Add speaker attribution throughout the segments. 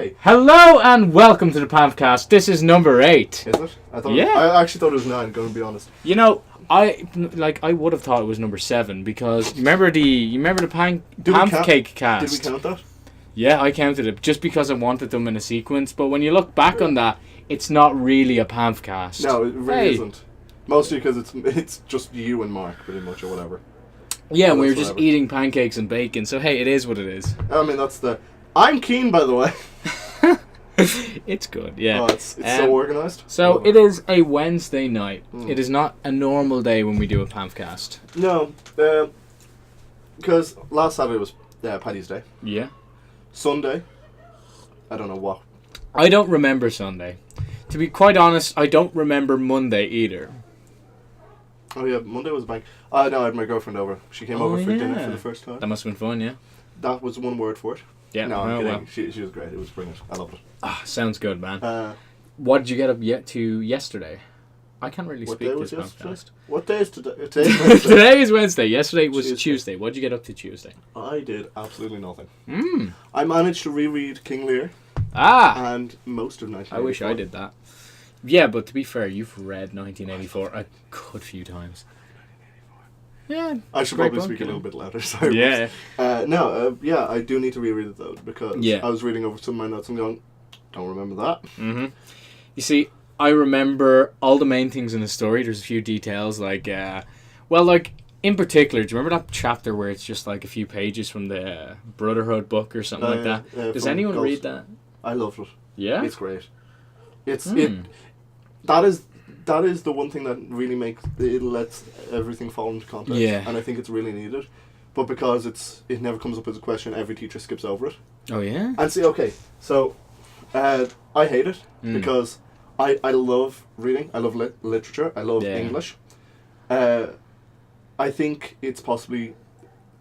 Speaker 1: Okay.
Speaker 2: Hello and welcome to the PamfCast. This is number 8.
Speaker 1: Is it? I actually thought it was 9, going to be honest.
Speaker 2: You know, I would have thought it was number 7 because remember the pancake cast.
Speaker 1: Did we count that?
Speaker 2: Yeah, I counted it just because I wanted them in a sequence. But when you look back on that, it's not really a PamfCast.
Speaker 1: No, it really isn't. Mostly because it's just you and Mark, pretty much, or whatever.
Speaker 2: Yeah, we were just eating pancakes and bacon. So hey, it is what it is.
Speaker 1: I mean, I'm keen, by the way.
Speaker 2: It's good, yeah.
Speaker 1: Oh, it's so organised.
Speaker 2: So it is a Wednesday night. It is not a normal day when we do a PamfCast.
Speaker 1: No, because last Saturday was Paddy's Day.
Speaker 2: Yeah.
Speaker 1: Sunday, I don't know what.
Speaker 2: I don't remember Sunday. To be quite honest, I don't remember Monday either.
Speaker 1: Oh yeah, Monday was a bank. No, I had my girlfriend over. She came over for dinner for the first time.
Speaker 2: That must have been fun, yeah.
Speaker 1: That was one word for it.
Speaker 2: Yeah.
Speaker 1: No, I'm kidding.
Speaker 2: Well.
Speaker 1: She was great. It was brilliant. I loved it.
Speaker 2: Ah, sounds good, man.
Speaker 1: What
Speaker 2: did you get up to yesterday? I can't really speak this podcast.
Speaker 1: What day is today?
Speaker 2: Today is Wednesday. Yesterday was Tuesday. What did you get up to Tuesday?
Speaker 1: I did absolutely nothing. I managed to reread King Lear. And most of 1984.
Speaker 2: I wish I did that. Yeah, but to be fair, you've read 1984 a good few times. Yeah,
Speaker 1: I should probably speak a little bit louder. Sorry.
Speaker 2: Yeah.
Speaker 1: I do need to reread it though because I was reading over some of my notes and going, don't remember that.
Speaker 2: Mm-hmm. You see, I remember all the main things in the story. There's a few details like, in particular, do you remember that chapter where it's just like a few pages from the Brotherhood book or something like that? Does anyone read that?
Speaker 1: I loved it.
Speaker 2: Yeah,
Speaker 1: it's great. That is the one thing that really lets everything fall into context.
Speaker 2: Yeah.
Speaker 1: And I think it's really needed. But because it never comes up as a question, every teacher skips over it.
Speaker 2: Oh, yeah?
Speaker 1: And see, okay, so I hate it because I love reading. I love literature. I love English. I think it's possibly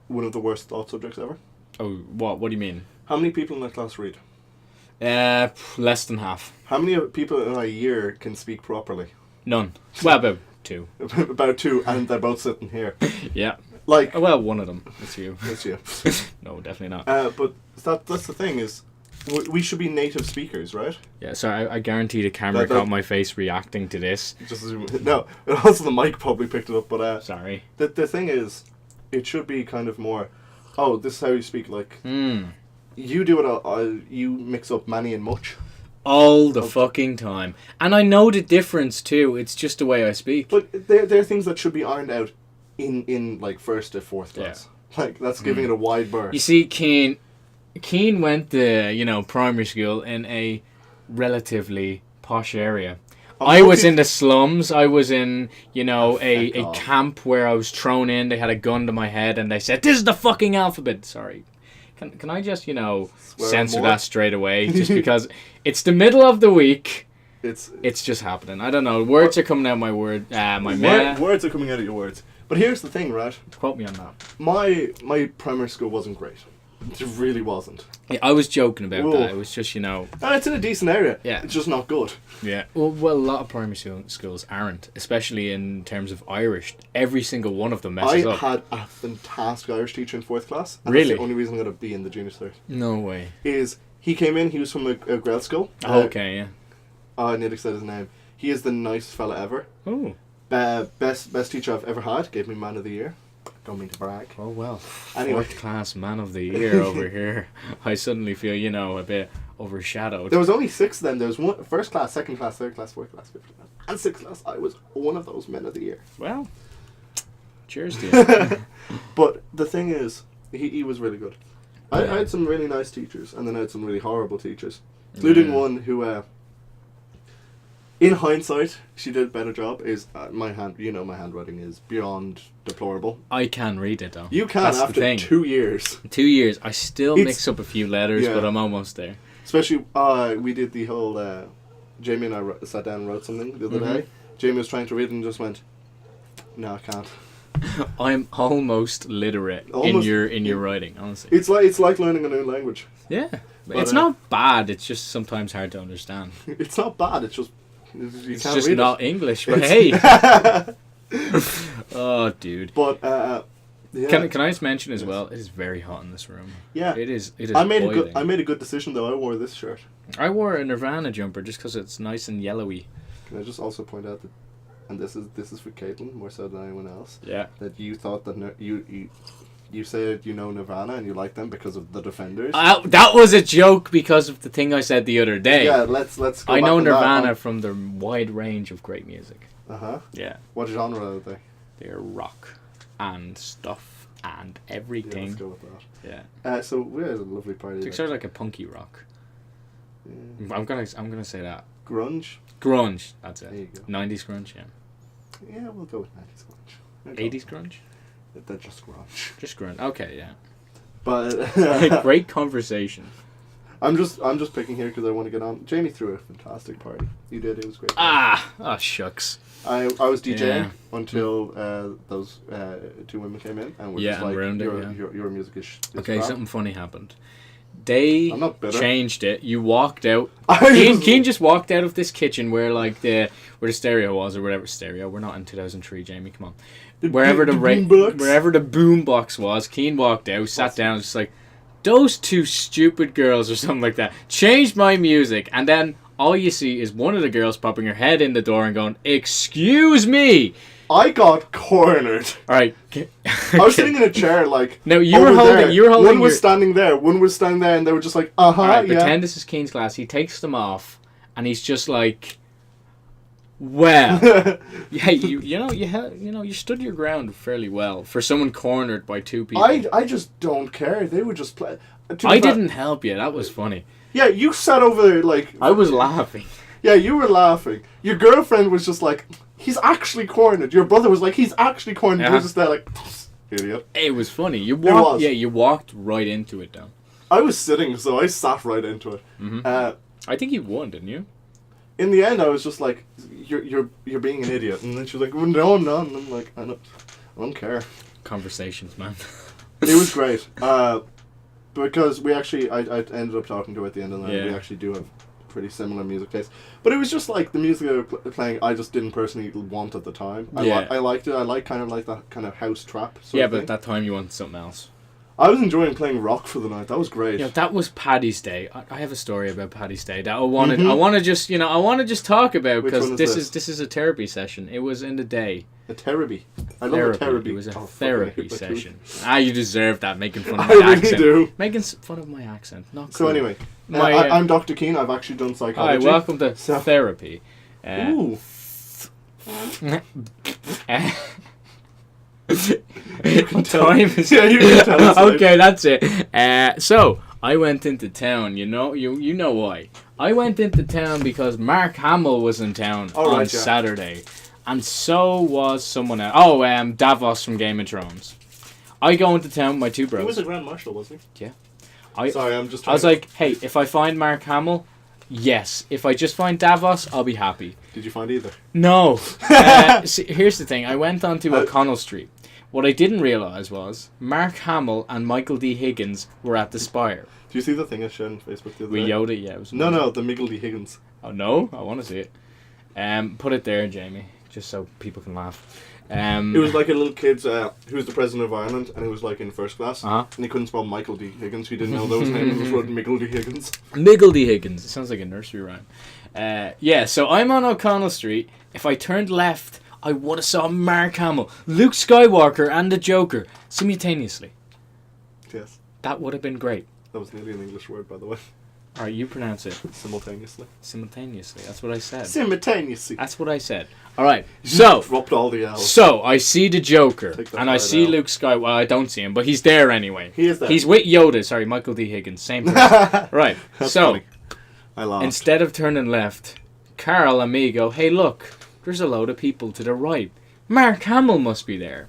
Speaker 1: one of the worst thought subjects ever.
Speaker 2: Oh, what? What do you mean?
Speaker 1: How many people in that class read?
Speaker 2: Less than half.
Speaker 1: How many people in a year can speak properly?
Speaker 2: None. Well, about 2.
Speaker 1: About 2, and they're both sitting here.
Speaker 2: Yeah.
Speaker 1: Like.
Speaker 2: Well, one of them. It's you.
Speaker 1: It's you.
Speaker 2: No, definitely not.
Speaker 1: But that's the thing is, we should be native speakers, right?
Speaker 2: Yeah. Sorry, I guarantee the camera caught my face reacting to this.
Speaker 1: No. Also, the mic probably picked it up. But
Speaker 2: sorry.
Speaker 1: The thing is, it should be kind of more. Oh, this is how you speak. Like. You do it. You mix up many and much.
Speaker 2: All the fucking time. And I know the difference too. It's just the way I speak.
Speaker 1: But they're things that should be ironed out in like 1st to 4th class. Yeah. Like, that's giving it a wide berth.
Speaker 2: You see, Keane went to, primary school in a relatively posh area. I was in the slums. I was in, a camp where I was thrown in. They had a gun to my head and they said, "This is the fucking alphabet." Sorry. Can I just, censor that straight away? Just because it's the middle of the week. It's just happening. I don't know. Words are coming out my word.
Speaker 1: Words are coming out of your words. But here's the thing, right?
Speaker 2: Quote me on that.
Speaker 1: My primary school wasn't great. It really wasn't.
Speaker 2: Yeah, I was joking about that. It was just,
Speaker 1: And it's in a decent area. Yeah. It's just not good.
Speaker 2: Yeah. Well, a lot of primary schools aren't, especially in terms of Irish. Every single one of them messes up.
Speaker 1: I had a fantastic Irish teacher in 4th class. And
Speaker 2: really?
Speaker 1: That's the only reason I got a B in the junior cert.
Speaker 2: No way.
Speaker 1: He came in, he was from a grad school.
Speaker 2: Okay, yeah.
Speaker 1: I nearly said his name. He is the nicest fella ever.
Speaker 2: Oh.
Speaker 1: Best teacher I've ever had. Gave me Man of the Year. Don't mean to brag.
Speaker 2: Oh, well.
Speaker 1: Anyway.
Speaker 2: 4th class Man of the Year over here. I suddenly feel, a bit overshadowed.
Speaker 1: There was only 6 then. There was 1st class, 2nd class, 3rd class, 4th class, 5th class. And 6th class. I was one of those Men of the Year.
Speaker 2: Well, cheers to you.
Speaker 1: But the thing is, he was really good. I had some really nice teachers, and then I had some really horrible teachers. Including one who... in hindsight, she did a better job. My handwriting is beyond deplorable.
Speaker 2: I can read it though.
Speaker 1: You can. That's after 2 years.
Speaker 2: 2 years. I still mix up a few letters, but I'm almost there.
Speaker 1: Especially, we did the whole. Jamie and I sat down and wrote something the other day. Jamie was trying to read and just went, "No, I can't."
Speaker 2: I'm almost literate in your writing, honestly.
Speaker 1: It's like learning a new language.
Speaker 2: Yeah, but it's not bad. It's just sometimes hard to understand.
Speaker 1: It's not bad. It's just.
Speaker 2: It's just not English, but hey. Oh, dude.
Speaker 1: But Yeah.
Speaker 2: Can I just mention as well? It is very hot in this room.
Speaker 1: Yeah.
Speaker 2: It is.
Speaker 1: I made
Speaker 2: boiling.
Speaker 1: I made a good decision though. I wore this shirt.
Speaker 2: I wore a Nirvana jumper just because it's nice and yellowy.
Speaker 1: Can I just also point out that, and this is for Caitlin more so than anyone else.
Speaker 2: Yeah.
Speaker 1: That you thought that you said you know Nirvana and you like them because of the Defenders.
Speaker 2: That was a joke because of the thing I said the other day.
Speaker 1: Yeah, let's go
Speaker 2: I
Speaker 1: back
Speaker 2: know
Speaker 1: on that.
Speaker 2: Nirvana from the wide range of great music.
Speaker 1: Uh-huh.
Speaker 2: Yeah.
Speaker 1: What genre are they?
Speaker 2: They're rock and stuff and
Speaker 1: Yeah,
Speaker 2: everything.
Speaker 1: let's go with that.
Speaker 2: Yeah.
Speaker 1: So we had a lovely party.
Speaker 2: It's sort of like a punky rock.
Speaker 1: Yeah.
Speaker 2: I'm gonna say that.
Speaker 1: Grunge?
Speaker 2: Grunge. That's it.
Speaker 1: There you go.
Speaker 2: 90s grunge. Yeah.
Speaker 1: Yeah, we'll go with 90s grunge.
Speaker 2: 80s grunge.
Speaker 1: They're just grunge.
Speaker 2: Just grunge. Okay. Yeah.
Speaker 1: But
Speaker 2: Great conversation.
Speaker 1: I'm just picking here because I want to get on. Jamie threw a fantastic party. You did. It was great.
Speaker 2: Oh shucks.
Speaker 1: I was DJing
Speaker 2: Yeah.
Speaker 1: until those two women came in and were
Speaker 2: Yeah,
Speaker 1: just like,
Speaker 2: ruined it,
Speaker 1: your music is
Speaker 2: Okay,
Speaker 1: crap.
Speaker 2: something funny happened. They
Speaker 1: I'm not bitter.
Speaker 2: changed it. You walked out.
Speaker 1: I
Speaker 2: Keen just walked out of this kitchen where the stereo was or whatever stereo. We're not in 2003, Jamie. Come on. Wherever the boom box was, Keen walked out, sat down, just like those two stupid girls or something like that. Changed my music, and then all you see is one of the girls popping her head in the door and going, "Excuse me."
Speaker 1: I got cornered.
Speaker 2: All right.
Speaker 1: I was sitting in a chair like.
Speaker 2: No, you were
Speaker 1: over
Speaker 2: holding.
Speaker 1: there.
Speaker 2: You were holding.
Speaker 1: One was standing there. One was standing there, and they were just like, "Uh huh."
Speaker 2: All right,
Speaker 1: Yeah.
Speaker 2: pretend this is Keen's class. He takes them off, and he's just like, "Well, yeah, you stood your ground fairly well for someone cornered by two people."
Speaker 1: I just don't care. They would just play.
Speaker 2: I didn't help you. That was funny.
Speaker 1: Yeah, you sat over there like.
Speaker 2: I was laughing.
Speaker 1: Yeah, you were laughing. Your girlfriend was just like, "He's actually cornered." Your brother was like, "He's actually cornered."
Speaker 2: Yeah.
Speaker 1: You were just there like, idiot.
Speaker 2: It was funny. You
Speaker 1: was.
Speaker 2: walked. Yeah, you walked right into it, though.
Speaker 1: I was sitting, so I sat right into it.
Speaker 2: Mm-hmm. I think you won, didn't you?
Speaker 1: In the end, I was just like, "You're being an idiot," and then she was like, well, "No, I'm not." And I'm like, I don't care.
Speaker 2: Conversations, man.
Speaker 1: It was great. Because we actually, I ended up talking to her at the end of the night.
Speaker 2: Yeah.
Speaker 1: We actually do have pretty similar music tastes. But it was just like the music they were playing, I just didn't personally want at the time. I liked it. I like kind of like that kind of house trap sort of
Speaker 2: But
Speaker 1: thing.
Speaker 2: at that time you wanted something else.
Speaker 1: I was enjoying playing rock for the night. That was great.
Speaker 2: Yeah, that was Paddy's Day. I have a story about Paddy's Day that I want to just talk about
Speaker 1: Which
Speaker 2: because
Speaker 1: one is
Speaker 2: this is a therapy session. It was in the day.
Speaker 1: A therapy. I love a therapy.
Speaker 2: It was a
Speaker 1: fuck, I
Speaker 2: therapy
Speaker 1: hate that
Speaker 2: session. You deserve that, making fun of
Speaker 1: I
Speaker 2: my
Speaker 1: really
Speaker 2: accent.
Speaker 1: do.
Speaker 2: Making fun of my accent. Not
Speaker 1: So
Speaker 2: cool.
Speaker 1: anyway,
Speaker 2: My,
Speaker 1: I'm Dr. Keen. I've actually done
Speaker 2: Hi,
Speaker 1: psychology.
Speaker 2: welcome to therapy.
Speaker 1: Ooh.
Speaker 2: Time is
Speaker 1: Yeah, you can tell us, like-
Speaker 2: okay, that's it. So I went into town. You know why? I went into town because Mark Hamill was in town on
Speaker 1: yeah.
Speaker 2: Saturday, and so was someone else. Oh, Davos from Game of Thrones. I go into town with my two bros.
Speaker 1: He was a Grand Marshal, wasn't he?
Speaker 2: Yeah.
Speaker 1: Sorry, I'm just.
Speaker 2: I was like, hey, if I find Mark Hamill, yes. If I just find Davos, I'll be happy.
Speaker 1: Did you find either?
Speaker 2: No. See, here's the thing. I went onto O'Connell Street. What I didn't realise was Mark Hamill and Michael D. Higgins were at the Spire.
Speaker 1: Do you see the thing I shared on Facebook the other
Speaker 2: We
Speaker 1: day?
Speaker 2: Yoda, yeah. It was
Speaker 1: No, the Miggle D. Higgins.
Speaker 2: Oh, no? I want to see it. Put it there, Jamie, just so people can laugh.
Speaker 1: It was like a little kid who was the president of Ireland, and he was like in first class,
Speaker 2: Uh-huh.
Speaker 1: and he couldn't spell Michael D. Higgins. He didn't know that was his name. He was wrote Miggle D. Higgins.
Speaker 2: Miggle D. Higgins. It sounds like a nursery rhyme. Yeah, so I'm on O'Connell Street. If I turned left, I would have saw Mark Hamill, Luke Skywalker, and the Joker simultaneously.
Speaker 1: Yes.
Speaker 2: That would have been great.
Speaker 1: That was nearly an English word, by the way.
Speaker 2: Alright, you pronounce it.
Speaker 1: Simultaneously.
Speaker 2: Simultaneously. That's what I said.
Speaker 1: Simultaneously.
Speaker 2: That's what I said. Alright, so...
Speaker 1: Dropped all the L's.
Speaker 2: So, I see the Joker,
Speaker 1: Take that
Speaker 2: and I
Speaker 1: right
Speaker 2: see
Speaker 1: out.
Speaker 2: Luke Skywalker. Well, I don't see him, but he's there anyway.
Speaker 1: He is there.
Speaker 2: He's with Yoda. Sorry, Michael D. Higgins. Same person. Right,
Speaker 1: That's
Speaker 2: so...
Speaker 1: funny. I laughed.
Speaker 2: Instead of turning left, Carl and me go, hey, look, there's a load of people to the right. Mark Hamill must be there.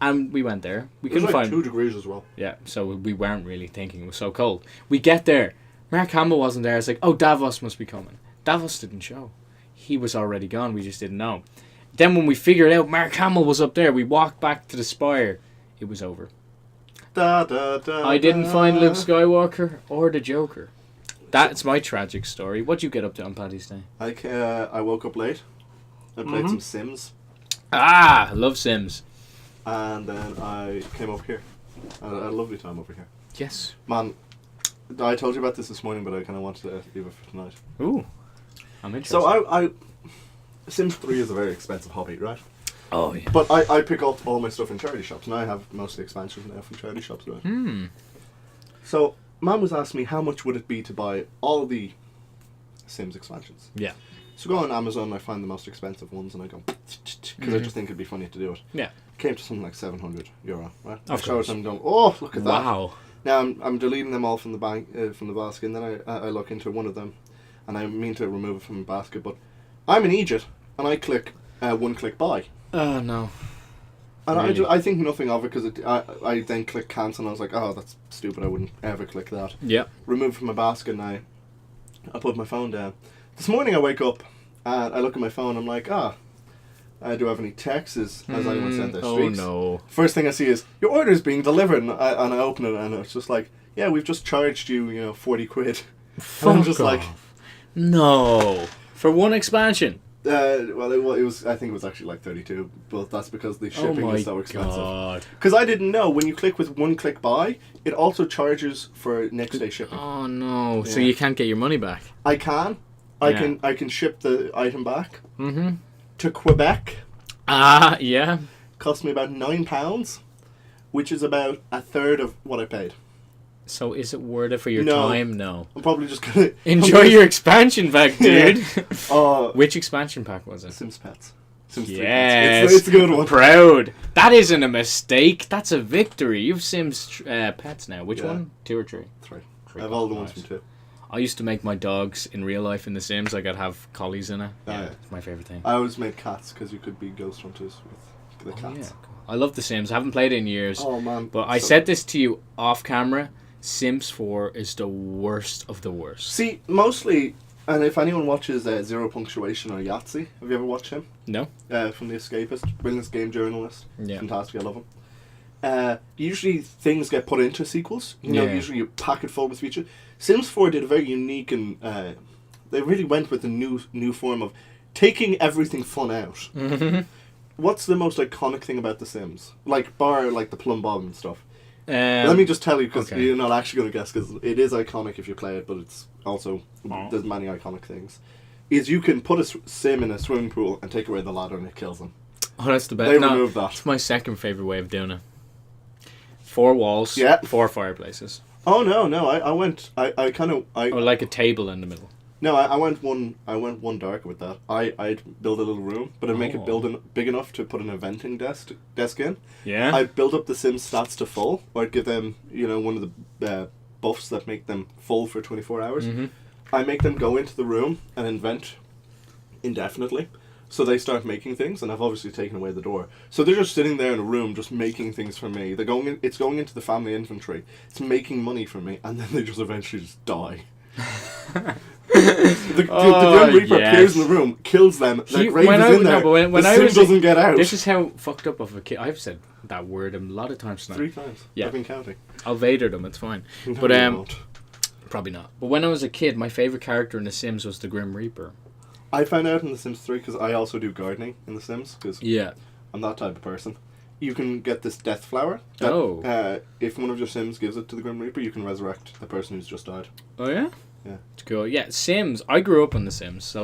Speaker 2: And we went there. We
Speaker 1: It was
Speaker 2: couldn't
Speaker 1: like
Speaker 2: find...
Speaker 1: 2 degrees as well.
Speaker 2: Yeah, so we weren't really thinking. It was so cold. We get there. Mark Hamill wasn't there. It's like, oh, Davos must be coming. Davos didn't show. He was already gone. We just didn't know. Then when we figured out Mark Hamill was up there, we walked back to the Spire. It was over.
Speaker 1: Da, da, da,
Speaker 2: I didn't
Speaker 1: da.
Speaker 2: find Luke Skywalker or the Joker. That's my tragic story. What'd you get up to on Paddy's Day?
Speaker 1: I woke up late. I played some Sims.
Speaker 2: Ah, love Sims.
Speaker 1: and then I came over here. I had a lovely time over here.
Speaker 2: Yes.
Speaker 1: Man, I told you about this morning, but I kind of wanted to leave it for tonight.
Speaker 2: Ooh. I'm interested.
Speaker 1: So I Sims 3 is a very expensive hobby, right?
Speaker 2: Oh, yeah.
Speaker 1: But I pick up all my stuff in charity shops, and I have mostly expansions now from charity shops, right? So, Mum was asking me how much would it be to buy all the Sims expansions.
Speaker 2: Yeah.
Speaker 1: So go on Amazon, I find the most expensive ones, and I go, because I just think it'd be funny to do it.
Speaker 2: Yeah.
Speaker 1: Came to something like €700, right?
Speaker 2: Of
Speaker 1: I showed
Speaker 2: course.
Speaker 1: them, going, oh, look at that.
Speaker 2: Wow.
Speaker 1: Now I'm deleting them all from the from the basket, and then I look into one of them, and I mean to remove it from the basket, but I'm an idiot, and I click one-click buy.
Speaker 2: Oh, no.
Speaker 1: And
Speaker 2: Really?
Speaker 1: I think nothing of it, because I then click cancel, and I was like, oh, that's stupid, I wouldn't ever click that.
Speaker 2: Yeah.
Speaker 1: Remove it from my basket, and I put my phone down. This morning I wake up, and I look at my phone, I'm like, do I have any texts? Has anyone sent their streaks?
Speaker 2: Oh, no.
Speaker 1: First thing I see is, your order is being delivered, and I open it, and it's just like, yeah, we've just charged you, 40 quid.
Speaker 2: Fuck
Speaker 1: And I'm just
Speaker 2: off.
Speaker 1: like...
Speaker 2: No. For one expansion?
Speaker 1: Well, it was. I think it was actually like 32, but that's because the shipping is so expensive.
Speaker 2: God.
Speaker 1: Because I didn't know, when you click with one-click buy, it also charges for next-day shipping.
Speaker 2: Oh, no. So
Speaker 1: Yeah.
Speaker 2: you can't get your money back?
Speaker 1: I can.
Speaker 2: Yeah.
Speaker 1: I can ship the item back
Speaker 2: Mm-hmm.
Speaker 1: to Quebec.
Speaker 2: Yeah.
Speaker 1: Cost me about £9, which is about a third of what I paid.
Speaker 2: So is it worth it for your
Speaker 1: No.
Speaker 2: time? No.
Speaker 1: I'm probably just gonna
Speaker 2: Enjoy your expansion pack, dude.
Speaker 1: Uh,
Speaker 2: Which expansion pack was it?
Speaker 1: Sims Pets. Sims 3
Speaker 2: Yes.
Speaker 1: Pets. It's a good one.
Speaker 2: Proud. That isn't a mistake. That's a victory. You've Sims Pets now. Which
Speaker 1: Yeah.
Speaker 2: one? 2 or 3?
Speaker 1: 3. I have all the ones
Speaker 2: Nice.
Speaker 1: from 2.
Speaker 2: I used to make my dogs in real life in The Sims. Like I'd have collies in it.
Speaker 1: Oh,
Speaker 2: Yeah,
Speaker 1: yeah.
Speaker 2: it's my favorite thing.
Speaker 1: I always made cats because you could be ghost hunters with the
Speaker 2: Oh,
Speaker 1: cats.
Speaker 2: yeah. I love The Sims. I haven't played it in years.
Speaker 1: Oh man!
Speaker 2: But I said this to you off camera. Sims 4 is the worst of the worst.
Speaker 1: See, mostly, and if anyone watches Zero Punctuation or Yahtzee, have you ever watched him?
Speaker 2: No?
Speaker 1: From The Escapist, brilliant game journalist.
Speaker 2: Yeah.
Speaker 1: Fantastic, I love him. Usually things get put into sequels.
Speaker 2: Yeah.
Speaker 1: Usually you pack it full with features. Sims 4 did a very unique and they really went with a new form of taking everything fun out.
Speaker 2: Mm-hmm.
Speaker 1: What's the most iconic thing about The Sims? Bar the plumb bob and stuff.
Speaker 2: Let
Speaker 1: Let me just tell you, because
Speaker 2: okay.
Speaker 1: you're not actually going to guess, because it is iconic if you play it, but it's also,
Speaker 2: Oh.
Speaker 1: there's many iconic things. Is you can put a sim in a swimming pool and take away the ladder and it kills them.
Speaker 2: Oh, that's the best.
Speaker 1: They
Speaker 2: No,
Speaker 1: removed that.
Speaker 2: it's my second favorite way of doing it. 4 walls,
Speaker 1: Yeah.
Speaker 2: 4 fireplaces.
Speaker 1: Oh no! I went.
Speaker 2: Or like a table in the middle.
Speaker 1: No, I went one darker with that. I'd build a little room, but I'd make
Speaker 2: Oh.
Speaker 1: it big enough to put an eventing desk in.
Speaker 2: Yeah?
Speaker 1: I'd build up the Sims stats to full, or I'd give them one of the buffs that make them full for 24 hours.
Speaker 2: Mhm.
Speaker 1: I make them go into the room and invent indefinitely. So they start making things, and I've obviously taken away the door. So they're just sitting there in a room, just making things for me. It's going into the family inventory. It's making money for me, and then they just eventually just die. the Grim Reaper appears in the room, kills them. Their grave is in there.
Speaker 2: But when
Speaker 1: the
Speaker 2: I
Speaker 1: Sim
Speaker 2: was
Speaker 1: doesn't get out.
Speaker 2: This is how fucked up of a kid. I've said that word a lot of times tonight.
Speaker 1: 3 times.
Speaker 2: Yeah.
Speaker 1: I've been counting.
Speaker 2: I'll Vader them, it's fine.
Speaker 1: No,
Speaker 2: But,
Speaker 1: you won't.
Speaker 2: Probably not. But when I was a kid, my favourite character in The Sims was the Grim Reaper.
Speaker 1: I found out in The Sims 3 because I also do gardening in The Sims because
Speaker 2: Yeah.
Speaker 1: I'm that type of person. You can get this death flower. That, if one of your Sims gives it to the Grim Reaper, you can resurrect the person who's just died.
Speaker 2: Oh, yeah?
Speaker 1: Yeah.
Speaker 2: It's cool. Yeah, Sims. I grew up on The Sims. So,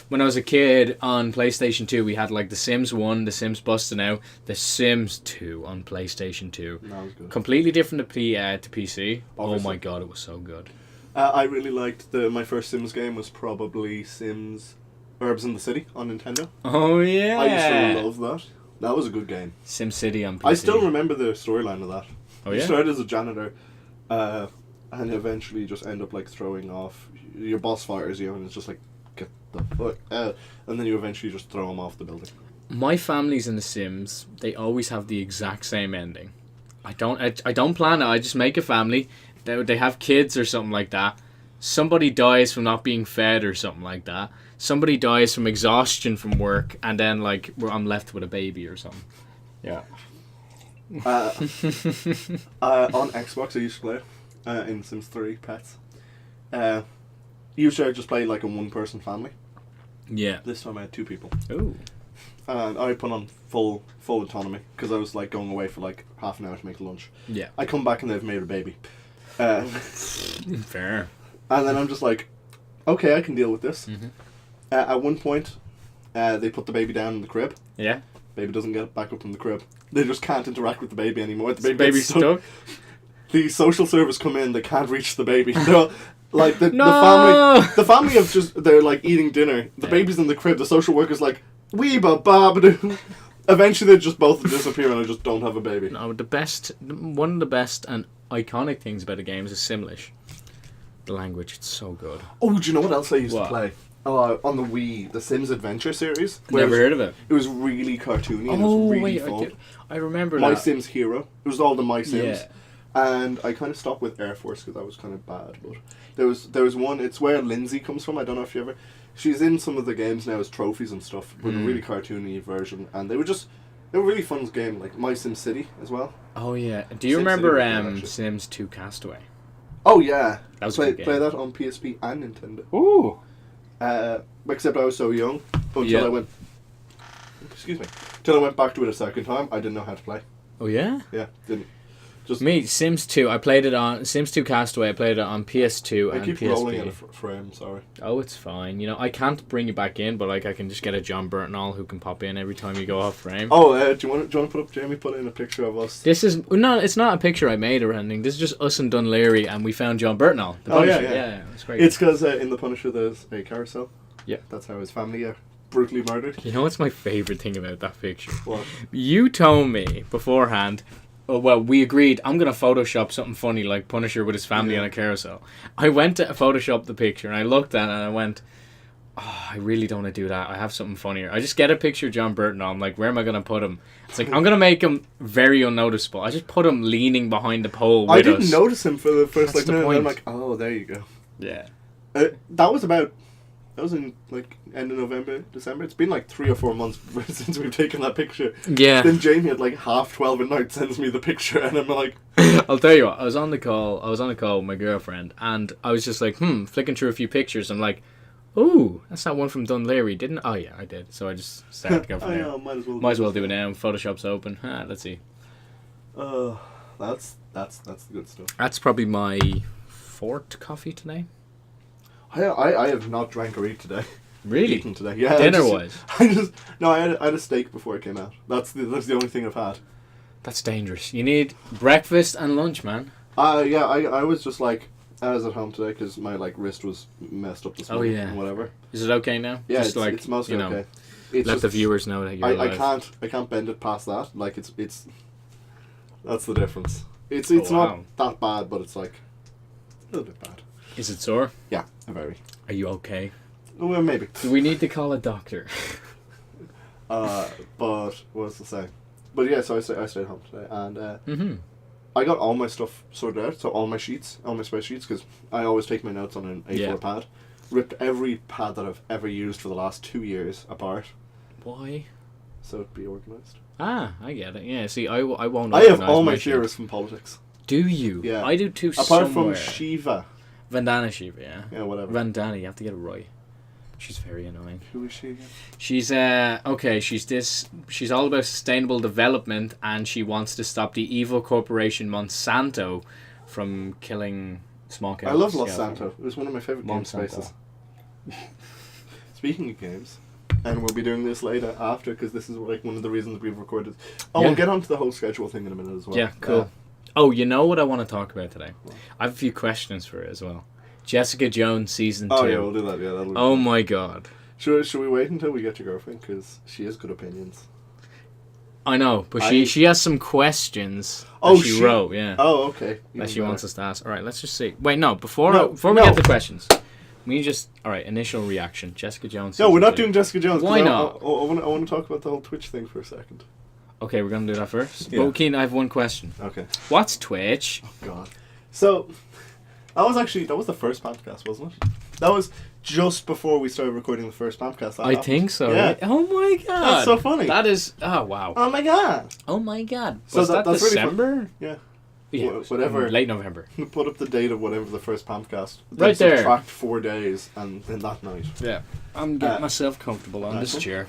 Speaker 2: when I was a kid on PlayStation 2, we had, The Sims 1, The Sims Busting Out, The Sims 2 on PlayStation 2.
Speaker 1: That was good.
Speaker 2: Completely different to PC. Oh
Speaker 1: Obviously.
Speaker 2: my god, it was so good.
Speaker 1: I really liked my first Sims game was probably Sims Herbs in the City on Nintendo.
Speaker 2: Oh, yeah.
Speaker 1: I used to love that. That was a good game.
Speaker 2: SimCity on PC.
Speaker 1: I still remember the storyline of that.
Speaker 2: Oh,
Speaker 1: You
Speaker 2: yeah?
Speaker 1: started as a janitor, and eventually just end up throwing off your boss fires you, and it's just get the fuck out, and then you eventually just throw them off the building.
Speaker 2: My families in The Sims, they always have the exact same ending. I don't plan it. I just make a family. They have kids or something like that. Somebody dies from not being fed or something like that. Somebody dies from exhaustion from work, and then I'm left with a baby or something. Yeah.
Speaker 1: On Xbox, I used to play in Sims 3 Pets. Usually I just play a one-person family.
Speaker 2: Yeah.
Speaker 1: This time I had 2 people.
Speaker 2: Ooh.
Speaker 1: and I put on full autonomy because I was like going away for like half an hour to make lunch.
Speaker 2: Yeah.
Speaker 1: I come back and they've made a baby.
Speaker 2: Fair.
Speaker 1: And then I'm just like, okay, I can deal with this.
Speaker 2: Mm-hmm.
Speaker 1: At one point, they put the baby down in the crib.
Speaker 2: Yeah.
Speaker 1: Baby doesn't get back up in the crib. They just can't interact with the baby anymore. The
Speaker 2: Baby's stuck.
Speaker 1: The social service come in. They can't reach the baby. They're like the
Speaker 2: No!
Speaker 1: family of just they're like eating dinner. The baby's in the crib. The social worker's like weeba babadoo. Eventually, they just both disappear and I just don't have a baby.
Speaker 2: No, one of the best and iconic things about the game is Simlish. The language, it's so good.
Speaker 1: Oh, do you know what else I used to play? On the Wii, the Sims Adventure series.
Speaker 2: Never heard of it.
Speaker 1: It was really cartoony and it was really fun.
Speaker 2: I remember
Speaker 1: My
Speaker 2: that.
Speaker 1: Sims Hero. It was all the My Sims.
Speaker 2: Yeah.
Speaker 1: And I kind of stopped with Air Force because that was kind of bad. But there was one. It's where Lindsay comes from. I don't know if you ever. She's in some of the games now as trophies and stuff, but a really cartoony version. And they were really fun game. Like My Sim City as well.
Speaker 2: Oh yeah. Do you
Speaker 1: Sims
Speaker 2: remember Sims 2 Castaway?
Speaker 1: Oh yeah.
Speaker 2: That was a good game.
Speaker 1: Play that on PSP and Nintendo.
Speaker 2: Ooh.
Speaker 1: Except I was so young until I went. Excuse me. Till I went back to it a second time. I didn't know how to play.
Speaker 2: Oh yeah.
Speaker 1: Yeah, didn't. Just
Speaker 2: me, Sims 2. I played it on Sims 2 Castaway. I played it on PS2 and
Speaker 1: keep
Speaker 2: PSP.
Speaker 1: rolling in a frame. Sorry.
Speaker 2: Oh, it's fine. You know, I can't bring you back in, but like I can just get a John Burtonall who can pop in every time you go off frame.
Speaker 1: Oh, do you want to put up Jamie? Put in a picture of us.
Speaker 2: This is no, it's not a picture I made or anything. This is just us and Dunleary, and we found John Burtonall. The Punisher. Yeah, it's great.
Speaker 1: It's because in the Punisher there's a carousel.
Speaker 2: Yeah,
Speaker 1: that's how his family are brutally murdered.
Speaker 2: You know what's my favorite thing about that picture?
Speaker 1: What?
Speaker 2: You told me beforehand. Oh, well, we agreed, I'm going to Photoshop something funny like Punisher with his family on a carousel. I went to Photoshop the picture and I looked at it and I went, oh, I really don't want to do that. I have something funnier. I just get a picture of John Burton. I'm like, where am I going to put him? It's like, I'm going to make him very unnoticeable. I just put him leaning behind the pole with us.
Speaker 1: I didn't notice him for the first
Speaker 2: That's the
Speaker 1: minute.
Speaker 2: point.
Speaker 1: And I'm like, oh, there you go.
Speaker 2: Yeah.
Speaker 1: That was in like end of November, December. It's been like 3 or 4 months since we've taken that picture.
Speaker 2: Yeah.
Speaker 1: Then Jamie at like 12:30 at night sends me the picture, and I'm like,
Speaker 2: I'll tell you what. I was on the call with my girlfriend, and I was just like, flicking through a few pictures. I'm like, ooh, that's that one from Dunleary, didn't? Oh yeah, I did. So I just started to go from there.
Speaker 1: Yeah, might
Speaker 2: as well do it now. Photoshop's open. Let's see.
Speaker 1: That's the good stuff.
Speaker 2: That's probably my 4th coffee today.
Speaker 1: I have not drank or eaten today.
Speaker 2: Really?
Speaker 1: Eaten today, yeah.
Speaker 2: Dinner-wise?
Speaker 1: I had a steak before it came out. That's the only thing I've had.
Speaker 2: That's dangerous. You need breakfast and lunch, man.
Speaker 1: Yeah. I was just like, I was at home today because my like wrist was messed up this morning. And whatever.
Speaker 2: Is it okay now?
Speaker 1: Yeah,
Speaker 2: just
Speaker 1: it's mostly okay.
Speaker 2: It's let the viewers know that you're alive.
Speaker 1: I can't bend it past that. Like it's that's the difference. It's not that bad, but it's like a little bit bad.
Speaker 2: Is it sore?
Speaker 1: Yeah, very.
Speaker 2: Are you okay?
Speaker 1: Well, maybe.
Speaker 2: Do we need to call a doctor?
Speaker 1: But what was to say? But yeah, so I stayed home today, and I got all my stuff sorted out. So all my spreadsheets, because I always take my notes on an A4 pad. Ripped every pad that I've ever used for the last 2 years apart.
Speaker 2: Why?
Speaker 1: So it'd be organised.
Speaker 2: Ah, I get it. Yeah, see, I won't.
Speaker 1: I have all my theories from politics.
Speaker 2: Do you?
Speaker 1: Yeah.
Speaker 2: I do too.
Speaker 1: Apart from Shiva.
Speaker 2: Vandana Shiva, yeah.
Speaker 1: Yeah, whatever.
Speaker 2: Vandana, you have to get it right. She's very annoying.
Speaker 1: Who is she again?
Speaker 2: She's okay, she's all about sustainable development, and she wants to stop the evil corporation Monsanto from killing small cows.
Speaker 1: I love Monsanto. It was one of my favourite game spaces. Speaking of games, and we'll be doing this later after, because this is like one of the reasons we've recorded. We'll get onto the whole schedule thing in a minute as well.
Speaker 2: Yeah, cool. Oh, you know what I want to talk about today? I have a few questions for it as well. Jessica Jones season 2.
Speaker 1: Oh yeah, we'll do that. Yeah, that'll be
Speaker 2: fun. My god.
Speaker 1: Should we wait until we get your girlfriend, because she has good opinions.
Speaker 2: I know, but she has some questions that she wrote. Yeah.
Speaker 1: Oh, okay.
Speaker 2: That she wants us to ask. All right, let's just see. Wait, no. Before we get the questions, we just initial reaction. Jessica Jones.
Speaker 1: No, we're not doing Jessica Jones.
Speaker 2: Why not?
Speaker 1: I want to talk about the whole Twitch thing for a second.
Speaker 2: Okay, we're gonna do that first.
Speaker 1: Yeah.
Speaker 2: But Keen, I have one question.
Speaker 1: Okay.
Speaker 2: What's Twitch?
Speaker 1: Oh God. So, that was the first podcast, wasn't it? That was just before we started recording the first PamfCast.
Speaker 2: I think so.
Speaker 1: Yeah.
Speaker 2: Right? Oh my god.
Speaker 1: That's so funny.
Speaker 2: That is. Oh wow.
Speaker 1: Oh my god.
Speaker 2: Oh my god.
Speaker 1: So
Speaker 2: Was that
Speaker 1: that's
Speaker 2: December?
Speaker 1: Really fun. Yeah. whatever.
Speaker 2: Late November.
Speaker 1: Put up the date of whatever the first PamfCast.
Speaker 2: Right there.
Speaker 1: Subtract 4 days, and then that night.
Speaker 2: Yeah. I'm getting myself comfortable on this chair.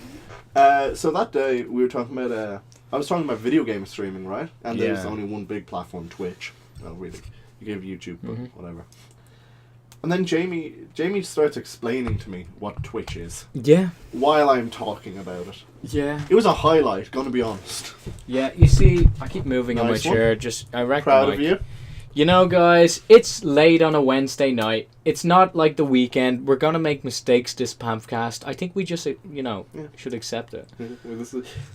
Speaker 1: So that day we were talking about. I was talking about video game streaming, right? And there's only one big platform, Twitch. Well, really, you gave YouTube, but whatever. And then Jamie starts explaining to me what Twitch is.
Speaker 2: Yeah.
Speaker 1: While I'm talking about it.
Speaker 2: Yeah.
Speaker 1: It was a highlight, gonna be honest.
Speaker 2: Yeah, you see, I keep moving on my chair. I reckon.
Speaker 1: Proud of you.
Speaker 2: You know, guys, it's late on a Wednesday night. It's not like the weekend. We're gonna make mistakes this PamfCast. I think we just, should accept it.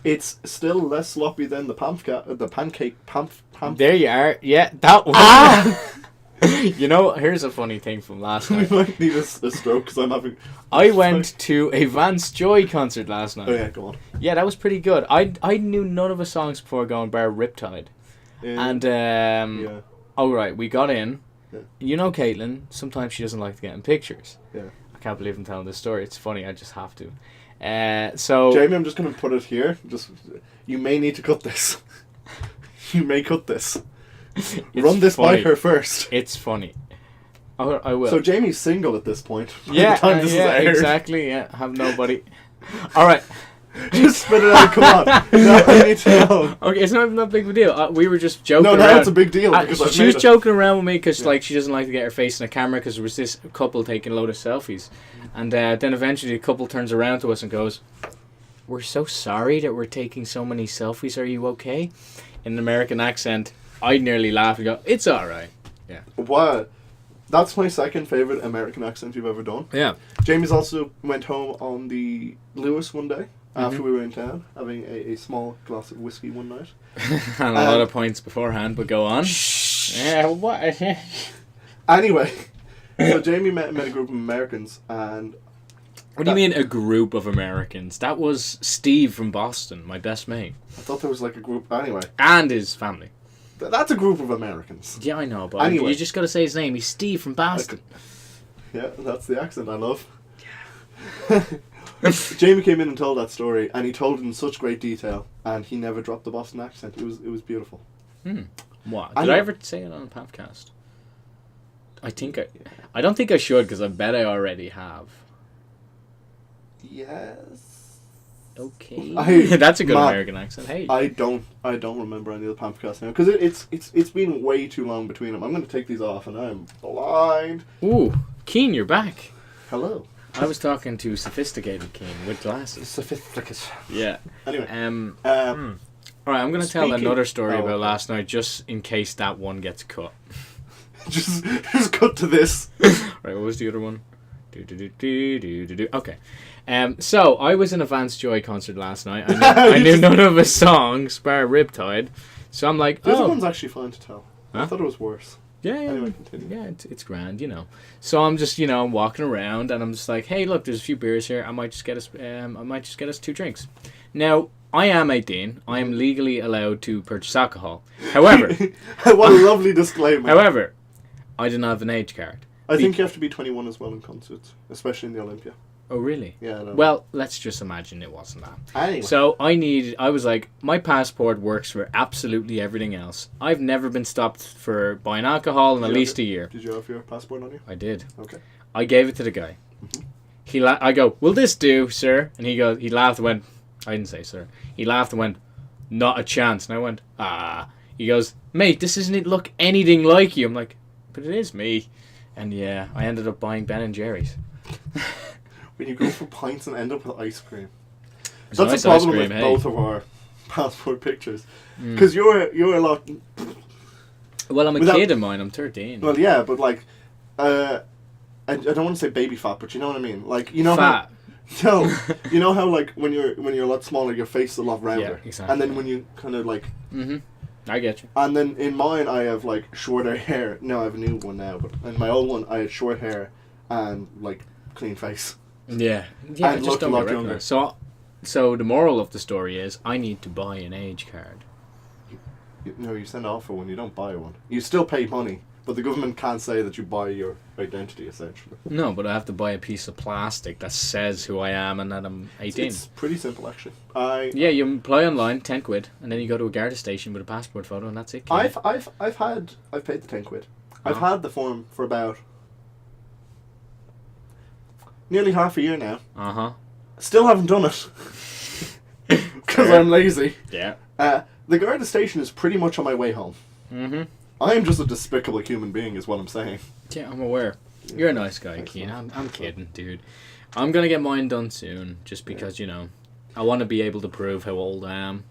Speaker 1: It's still less sloppy than the pancake Pamf.
Speaker 2: There you are. Yeah, that one. You know, here's a funny thing from last night.
Speaker 1: We might need a stroke because I'm having...
Speaker 2: I went to a Vance Joy concert last night.
Speaker 1: Oh yeah, go on.
Speaker 2: Yeah, that was pretty good. I knew none of the songs before going, bar Riptide. And,
Speaker 1: yeah.
Speaker 2: oh right, we got in.
Speaker 1: Yeah.
Speaker 2: You know Caitlin, sometimes she doesn't like to get in pictures.
Speaker 1: Yeah.
Speaker 2: I can't believe I'm telling this story. It's funny, I just have to. So...
Speaker 1: Jamie, I'm just going to put it here. You may need to cut this. You may cut this. Run this by her first.
Speaker 2: It's funny. I will.
Speaker 1: So Jamie's single at this point.
Speaker 2: Yeah,
Speaker 1: by the time this is aired.
Speaker 2: Exactly. Yeah, have nobody. All right.
Speaker 1: Just spit it out. Come on. No, I need to know.
Speaker 2: Okay, it's not even that big of a deal. We were just joking.
Speaker 1: No,
Speaker 2: around.
Speaker 1: That's a big deal. Because
Speaker 2: she was joking around with me because she doesn't like to get her face in a camera because there was this couple taking a load of selfies, and then eventually the couple turns around to us and goes, "We're so sorry that we're taking so many selfies. Are you okay?" In an American accent. I nearly laughed and go, "It's all right." Yeah.
Speaker 1: What? That's my second favourite American accent you've ever done.
Speaker 2: Yeah.
Speaker 1: Jamie's also went home on the Lewis one day after we were in town, having a small glass of whiskey one night.
Speaker 2: And a lot of points beforehand, but go on. Yeah, what?
Speaker 1: Anyway, so Jamie met a group of Americans and...
Speaker 2: What do you mean a group of Americans? That was Steve from Boston, my best mate.
Speaker 1: I thought there was like a group... Anyway.
Speaker 2: And his family.
Speaker 1: That's a group of Americans.
Speaker 2: Yeah, I know, but
Speaker 1: anyway.
Speaker 2: You just got to say his name. He's Steve from Boston.
Speaker 1: Yeah, that's the accent I love. Yeah. Jamie came in and told that story, and he told it in such great detail, and he never dropped the Boston accent. It was beautiful.
Speaker 2: What? Did I ever say it on a PamfCast? I don't think I should, because I bet I already have.
Speaker 1: Yes.
Speaker 2: Okay. That's a good American accent. Hey.
Speaker 1: I don't remember any of the PamfCast now because it's been way too long between them. I'm going to take these off and I'm blind.
Speaker 2: Ooh, Keen, you're back.
Speaker 1: Hello.
Speaker 2: I was talking to sophisticated Keen with glasses.
Speaker 1: Sophisticated.
Speaker 2: Yeah.
Speaker 1: Anyway.
Speaker 2: All right, I'm going to tell another story about last night just in case that one gets cut.
Speaker 1: just cut to this.
Speaker 2: Right, what was the other one? Okay. So I was in a Vance Joy concert last night. I knew none of his songs, bar Riptide. So I'm like,
Speaker 1: this one's actually fine to tell.
Speaker 2: Huh?
Speaker 1: I thought it was worse.
Speaker 2: Yeah.
Speaker 1: Anyway, continue.
Speaker 2: Yeah, it's grand, So I'm just, walking around and I'm just like, hey, look, there's a few beers here. I might just get us 2 drinks. Now, I am 18. I am legally allowed to purchase alcohol. However,
Speaker 1: what a lovely disclaimer.
Speaker 2: However, I didn't have an age card.
Speaker 1: I think you have to be 21 as well in concerts, especially in the Olympia.
Speaker 2: Oh, really?
Speaker 1: Yeah.
Speaker 2: Well, let's just imagine it wasn't that.
Speaker 1: Anyway.
Speaker 2: So I was like, my passport works for absolutely everything else. I've never been stopped for buying alcohol in at least a year.
Speaker 1: Did you have your passport on you?
Speaker 2: I did.
Speaker 1: Okay.
Speaker 2: I gave it to the guy. Mm-hmm. I go, will this do, sir? And he laughed and went, I didn't say sir. He laughed and went, not a chance. And I went, He goes, mate, this doesn't look anything like you. I'm like, but it is me. And yeah, I ended up buying Ben & Jerry's.
Speaker 1: When you go for pints and end up with ice cream. That's a problem with both of our passport pictures. Because you're a lot...
Speaker 2: Well, I'm a kid of mine. I'm 13.
Speaker 1: Well, yeah, but like... I don't want to say baby fat, but you know what I mean? Like,
Speaker 2: fat.
Speaker 1: You know how like when you're a lot smaller, your face is a lot rounder.
Speaker 2: Yeah, exactly.
Speaker 1: And then when you kind of like...
Speaker 2: I get you.
Speaker 1: And then in mine, I have like shorter hair. No, I have a new one now, but in my old one, I had short hair and like clean face.
Speaker 2: Yeah,
Speaker 1: I looked a lot younger.
Speaker 2: So the moral of the story is, I need to buy an age card.
Speaker 1: You send off for one. You don't buy one. You still pay money, But the government can't say that you buy your identity, essentially.
Speaker 2: No, but I have to buy a piece of plastic that says who I am and that I'm 18.
Speaker 1: It's pretty simple, actually.
Speaker 2: Yeah, you apply online, 10 quid, and then you go to a Garda station with a passport photo, and that's it. Kid.
Speaker 1: I've paid the 10 quid. I've had the form for about nearly half a year now. Still haven't done it. Because I'm lazy.
Speaker 2: Yeah.
Speaker 1: The Garda station is pretty much on my way home. I am just a despicable human being, is what I'm saying.
Speaker 2: Yeah, I'm aware. You're a nice guy, Keen. I'm kidding, dude. I'm gonna get mine done soon, just because, you know, I want to be able to prove how old I am.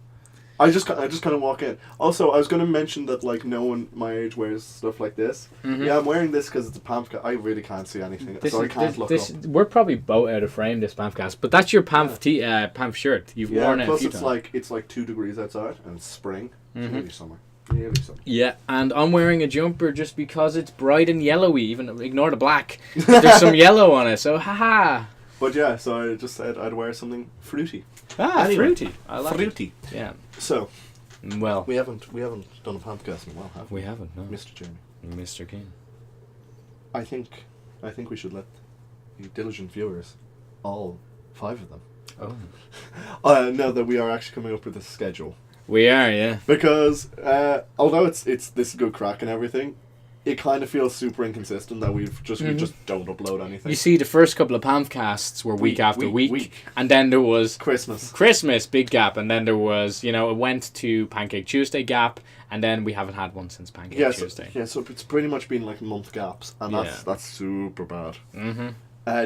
Speaker 1: I just kind of walk in. Also, I was going to mention that, like, no one my age wears stuff like this. Yeah, I'm wearing this because it's a Pamfs. I really can't see anything, so I can't look up.
Speaker 2: We're probably both out of frame, this PamfCast, but that's your Pamf shirt. You've worn it a few times.
Speaker 1: Plus it's like 2 degrees outside, and it's spring. It's nearly summer. Nearly summer.
Speaker 2: Yeah, and I'm wearing a jumper just because it's bright and yellowy. Even ignore the black. There's some yellow on it, so haha.
Speaker 1: But yeah, so I just said I'd wear something fruity.
Speaker 2: Anyway, fruity. I like
Speaker 1: fruity.
Speaker 2: It. Yeah.
Speaker 1: So,
Speaker 2: well,
Speaker 1: we haven't done a PamfCast in a while, have we?
Speaker 2: We haven't, no.
Speaker 1: Mr. Jeremy.
Speaker 2: Mr. King.
Speaker 1: I think we should let the diligent viewers, all 5 of them, know that we are actually coming up with a schedule.
Speaker 2: We are, yeah.
Speaker 1: Because although it's this good crack and everything, it kind of feels super inconsistent that we just don't upload anything.
Speaker 2: You see, the first couple of PamfCasts were week after week, and then there was Christmas, big gap, and then there was, you know, it went to Pancake Tuesday gap, and then we haven't had one since Pancake Tuesday.
Speaker 1: So it's pretty much been like month gaps, and that's super bad.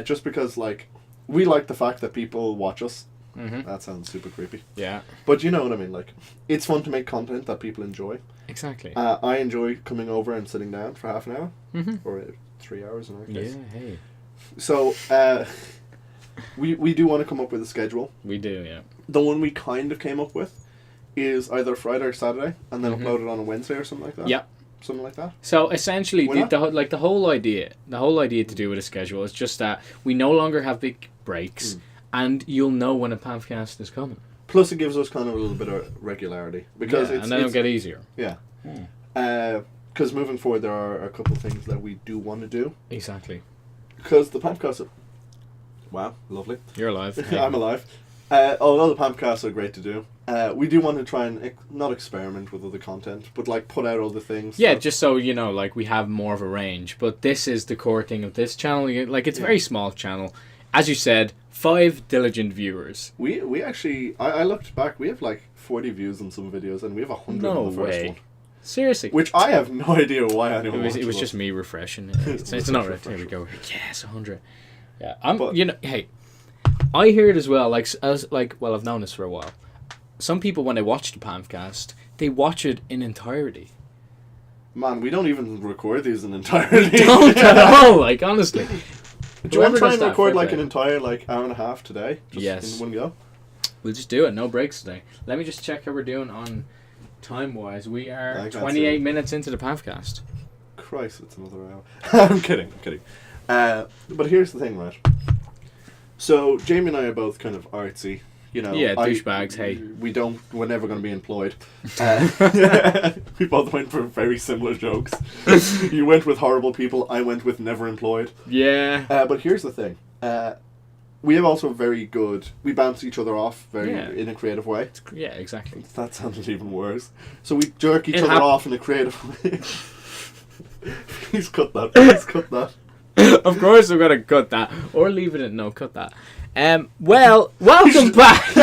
Speaker 1: Just because, like, we like the fact that people watch us. That sounds super creepy.
Speaker 2: Yeah.
Speaker 1: But you know what I mean, like, it's fun to make content that people enjoy.
Speaker 2: Exactly.
Speaker 1: I enjoy coming over and sitting down for half an hour. Or 3 hours in our case.
Speaker 2: Yeah, hey.
Speaker 1: So, we do want to come up with a schedule.
Speaker 2: We do, yeah.
Speaker 1: The one we kind of came up with is either Friday or Saturday, and then upload it on a Wednesday or something like that.
Speaker 2: Yeah.
Speaker 1: Something like that.
Speaker 2: So essentially, the whole idea to do with a schedule is just that we no longer have big breaks, and you'll know when a PamfCast is coming.
Speaker 1: Plus, it gives us kind of a little bit of regularity because
Speaker 2: and then it'll get easier.
Speaker 1: Yeah. Because moving forward, there are a couple of things that we do want to do.
Speaker 2: Exactly.
Speaker 1: Because the PamfCast. Wow, lovely.
Speaker 2: You're alive. Hey.
Speaker 1: I'm alive. Although the PamfCasts are great to do, we do want to try and not experiment with other content, but like put out other things.
Speaker 2: Yeah, just so you know, like we have more of a range. But this is the core thing of this channel. Like it's a very small channel, as you said. 5 diligent viewers.
Speaker 1: We actually, I looked back. We have like 40 views on some videos, and we have 100 on the first one.
Speaker 2: Seriously.
Speaker 1: Which I have no idea why anyone.
Speaker 2: It was just me refreshing. It's not right. Here we go. Yes, 100. Yeah, you know, hey. I hear it as well, well, I've known this for a while. Some people, when they watch the PamfCast, they watch it in entirety.
Speaker 1: Man, we don't even record these in entirety.
Speaker 2: We don't at all, like, honestly.
Speaker 1: Do you want to try and record, like, an entire, like, hour and a half today? Just in one go?
Speaker 2: We'll just do it, no breaks today. Let me just check how we're doing on time-wise. We are 28 minutes into the PamfCast.
Speaker 1: Christ, it's another hour. I'm kidding. But here's the thing, right? So, Jamie and I are both kind of artsy, you know.
Speaker 2: Yeah, douchebags, hey.
Speaker 1: We're never going to be employed. We both went for very similar jokes. You went with horrible people, I went with never employed.
Speaker 2: Yeah.
Speaker 1: But here's the thing. We have also we bounce each other off in a creative way.
Speaker 2: Yeah, exactly.
Speaker 1: That sounded even worse. So we jerk each other off in a creative way. Please cut that.
Speaker 2: Of course I'm going to cut that. Or leave it in. No, cut that. Well, welcome back.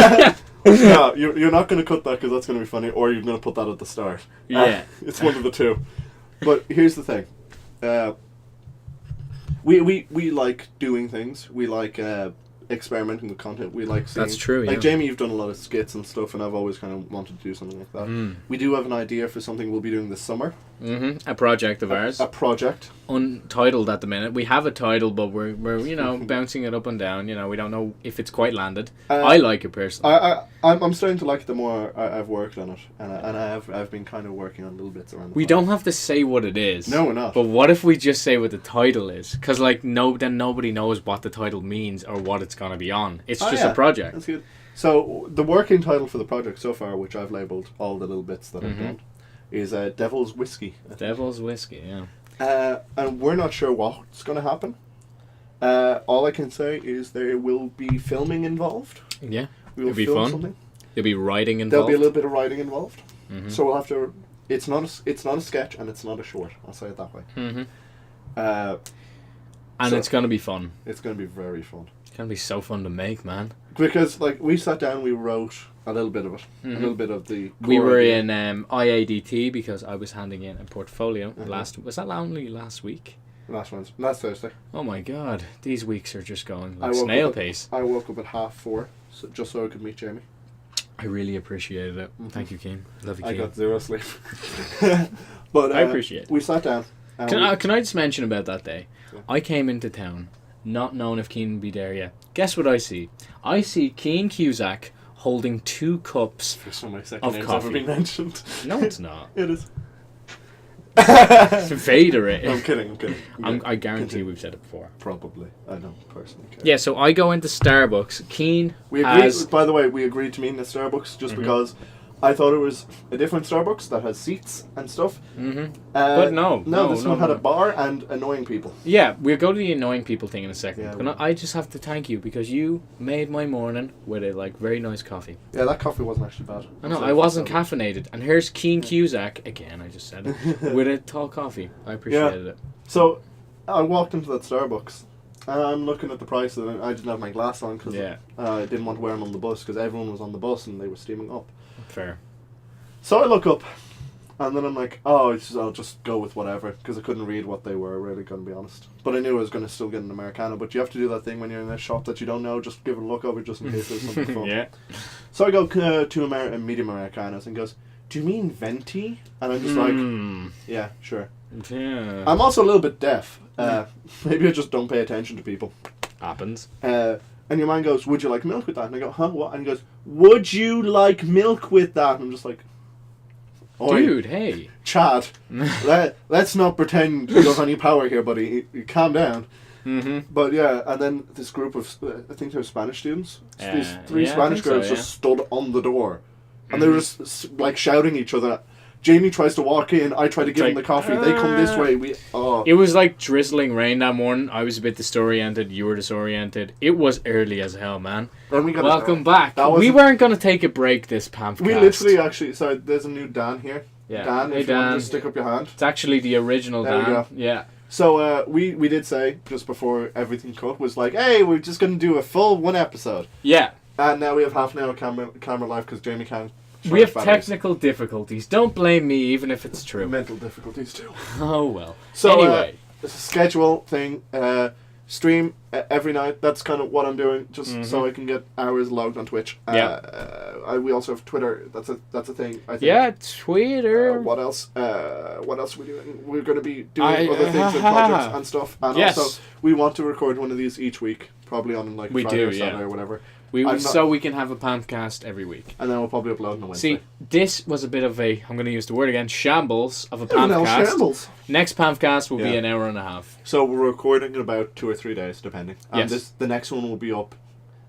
Speaker 1: No, you're not going to cut that because that's going to be funny, or you're going to put that at the start.
Speaker 2: Yeah.
Speaker 1: It's one of the two. But here's the thing. We like doing things. We like experimenting with content. We like seeing...
Speaker 2: That's true,
Speaker 1: Like, Jamie, you've done a lot of skits and stuff, and I've always kind of wanted to do something like that. We do have an idea for something we'll be doing this summer.
Speaker 2: A project of ours.
Speaker 1: A project.
Speaker 2: Untitled at the minute. We have a title, but we're bouncing it up and down. You know, we don't know if it's quite landed. I like it personally.
Speaker 1: I'm starting to like it the more I've worked on it, and I've been kind of working on little bits around.
Speaker 2: We don't have to say what it is.
Speaker 1: No, we're not.
Speaker 2: But what if we just say what the title is? Because then nobody knows what the title means or what it's gonna be on. It's just a project.
Speaker 1: That's good. So the working title for the project so far, which I've labelled all the little bits that I've done, is Devil's Whiskey.
Speaker 2: Devil's Whiskey, yeah.
Speaker 1: And we're not sure what's going to happen. All I can say is there will be filming involved.
Speaker 2: Yeah.
Speaker 1: We will
Speaker 2: It'll be
Speaker 1: film
Speaker 2: fun.
Speaker 1: something.
Speaker 2: There'll be writing involved.
Speaker 1: There'll be a little bit of writing involved.
Speaker 2: Mm-hmm.
Speaker 1: So we'll have to. It's not a sketch and it's not a short. I'll say it that way.
Speaker 2: Mm-hmm.
Speaker 1: So
Speaker 2: It's going to be fun.
Speaker 1: It's going to be very fun.
Speaker 2: It's going to be so fun to make, man.
Speaker 1: Because we sat down, we wrote a little bit of it, a little bit of the.
Speaker 2: We were
Speaker 1: idea.
Speaker 2: in IADT because I was handing in a portfolio was that only last week?
Speaker 1: Last Thursday.
Speaker 2: Oh my god, these weeks are just going
Speaker 1: I
Speaker 2: like
Speaker 1: woke
Speaker 2: snail
Speaker 1: up
Speaker 2: pace.
Speaker 1: I woke up at 4:30, just so I could meet Jamie.
Speaker 2: I really appreciated it. Thank you, Keen. Love you,
Speaker 1: I
Speaker 2: Keen.
Speaker 1: got 0 sleep. But
Speaker 2: I appreciate it.
Speaker 1: We sat down.
Speaker 2: Can I just mention about that day?
Speaker 1: Yeah.
Speaker 2: I came into town, not knowing if Keen would be there yet. Guess what I see? I see Keen Cusack holding 2 cups.
Speaker 1: First time my second
Speaker 2: Of
Speaker 1: name's
Speaker 2: coffee.
Speaker 1: ever been mentioned.
Speaker 2: No, it's not.
Speaker 1: It is.
Speaker 2: Vader it.
Speaker 1: I'm kidding.
Speaker 2: I guarantee we've said it before.
Speaker 1: Probably. I don't personally care.
Speaker 2: Yeah, so I go into Starbucks. Keen
Speaker 1: We agreed.
Speaker 2: has...
Speaker 1: By the way, we agreed to meet in a Starbucks just because I thought it was a different Starbucks that has seats and stuff.
Speaker 2: Mm-hmm. But no,
Speaker 1: this one had a bar and annoying people.
Speaker 2: Yeah, we'll go to the annoying people thing in a second.
Speaker 1: Yeah,
Speaker 2: but I just have to thank you because you made my morning with a very nice coffee.
Speaker 1: Yeah, that coffee wasn't actually bad.
Speaker 2: I know, I wasn't caffeinated. And here's Keen Cusack, again, I just said it, with a tall coffee. I appreciated it.
Speaker 1: So, I walked into that Starbucks. And I'm looking at the price, and I didn't have my glass on because I didn't want to wear them on the bus because everyone was on the bus and they were steaming up.
Speaker 2: Fair.
Speaker 1: So I look up, and then I'm like, I'll just go with whatever, because I couldn't read what they were, really, going to be honest. But I knew I was going to still get an Americano, but you have to do that thing when you're in a shop that you don't know, just give it a look over just in case there's something fun.
Speaker 2: Yeah.
Speaker 1: So I go to medium Americanos, and goes, do you mean venti? And I'm just like, yeah, sure.
Speaker 2: Yeah.
Speaker 1: I'm also a little bit deaf. Maybe I just don't pay attention to people.
Speaker 2: Happens.
Speaker 1: And your man goes, would you like milk with that? And I go, huh, what? And he goes, would you like milk with that? And I'm just like, oi,
Speaker 2: dude, hey.
Speaker 1: Chad, let's not pretend you don't have any power here, buddy. You calm down. Mm-hmm. But yeah, and then this group of, I think they were Spanish students. These 3 Spanish girls just stood on the door. And they were just like shouting at each other. Jamie tries to walk in, I try to give him the coffee, they come this way,
Speaker 2: It was like drizzling rain that morning. I was a bit disoriented, you were disoriented. It was early as hell, man. Welcome back. We weren't going to take a break this PamfCast.
Speaker 1: We literally actually, sorry, there's a new Dan here.
Speaker 2: Yeah.
Speaker 1: Dan,
Speaker 2: hey,
Speaker 1: if you want to just stick up your hand.
Speaker 2: It's actually the original
Speaker 1: there
Speaker 2: Dan.
Speaker 1: We go.
Speaker 2: Yeah.
Speaker 1: So we did say, just before everything cut, was like, hey, we're just going to do a full 1 episode.
Speaker 2: Yeah.
Speaker 1: And now we have half an hour camera live because Jamie can't.
Speaker 2: We have technical difficulties. Don't blame me, even if it's true.
Speaker 1: Mental difficulties too.
Speaker 2: Oh well.
Speaker 1: So
Speaker 2: anyway,
Speaker 1: it's a schedule thing. Stream every night. That's kind of what I'm doing, just so I can get hours logged on Twitch. We also have Twitter. That's a thing. I think.
Speaker 2: Yeah, Twitter.
Speaker 1: What else? What else are we doing? We're going to be doing other things and projects and stuff. And also, we want to record one of these each week, probably on like Friday or Saturday or whatever.
Speaker 2: So we can have a PamfCast every week.
Speaker 1: And then we'll probably upload on a Wednesday.
Speaker 2: See, this was a bit of a, I'm going to use the word again, shambles of a PamfCast.
Speaker 1: Shambles.
Speaker 2: Next PamfCast will be an hour and a half.
Speaker 1: So we're recording in about 2 or 3 days, depending. And
Speaker 2: yes.
Speaker 1: The next one will be up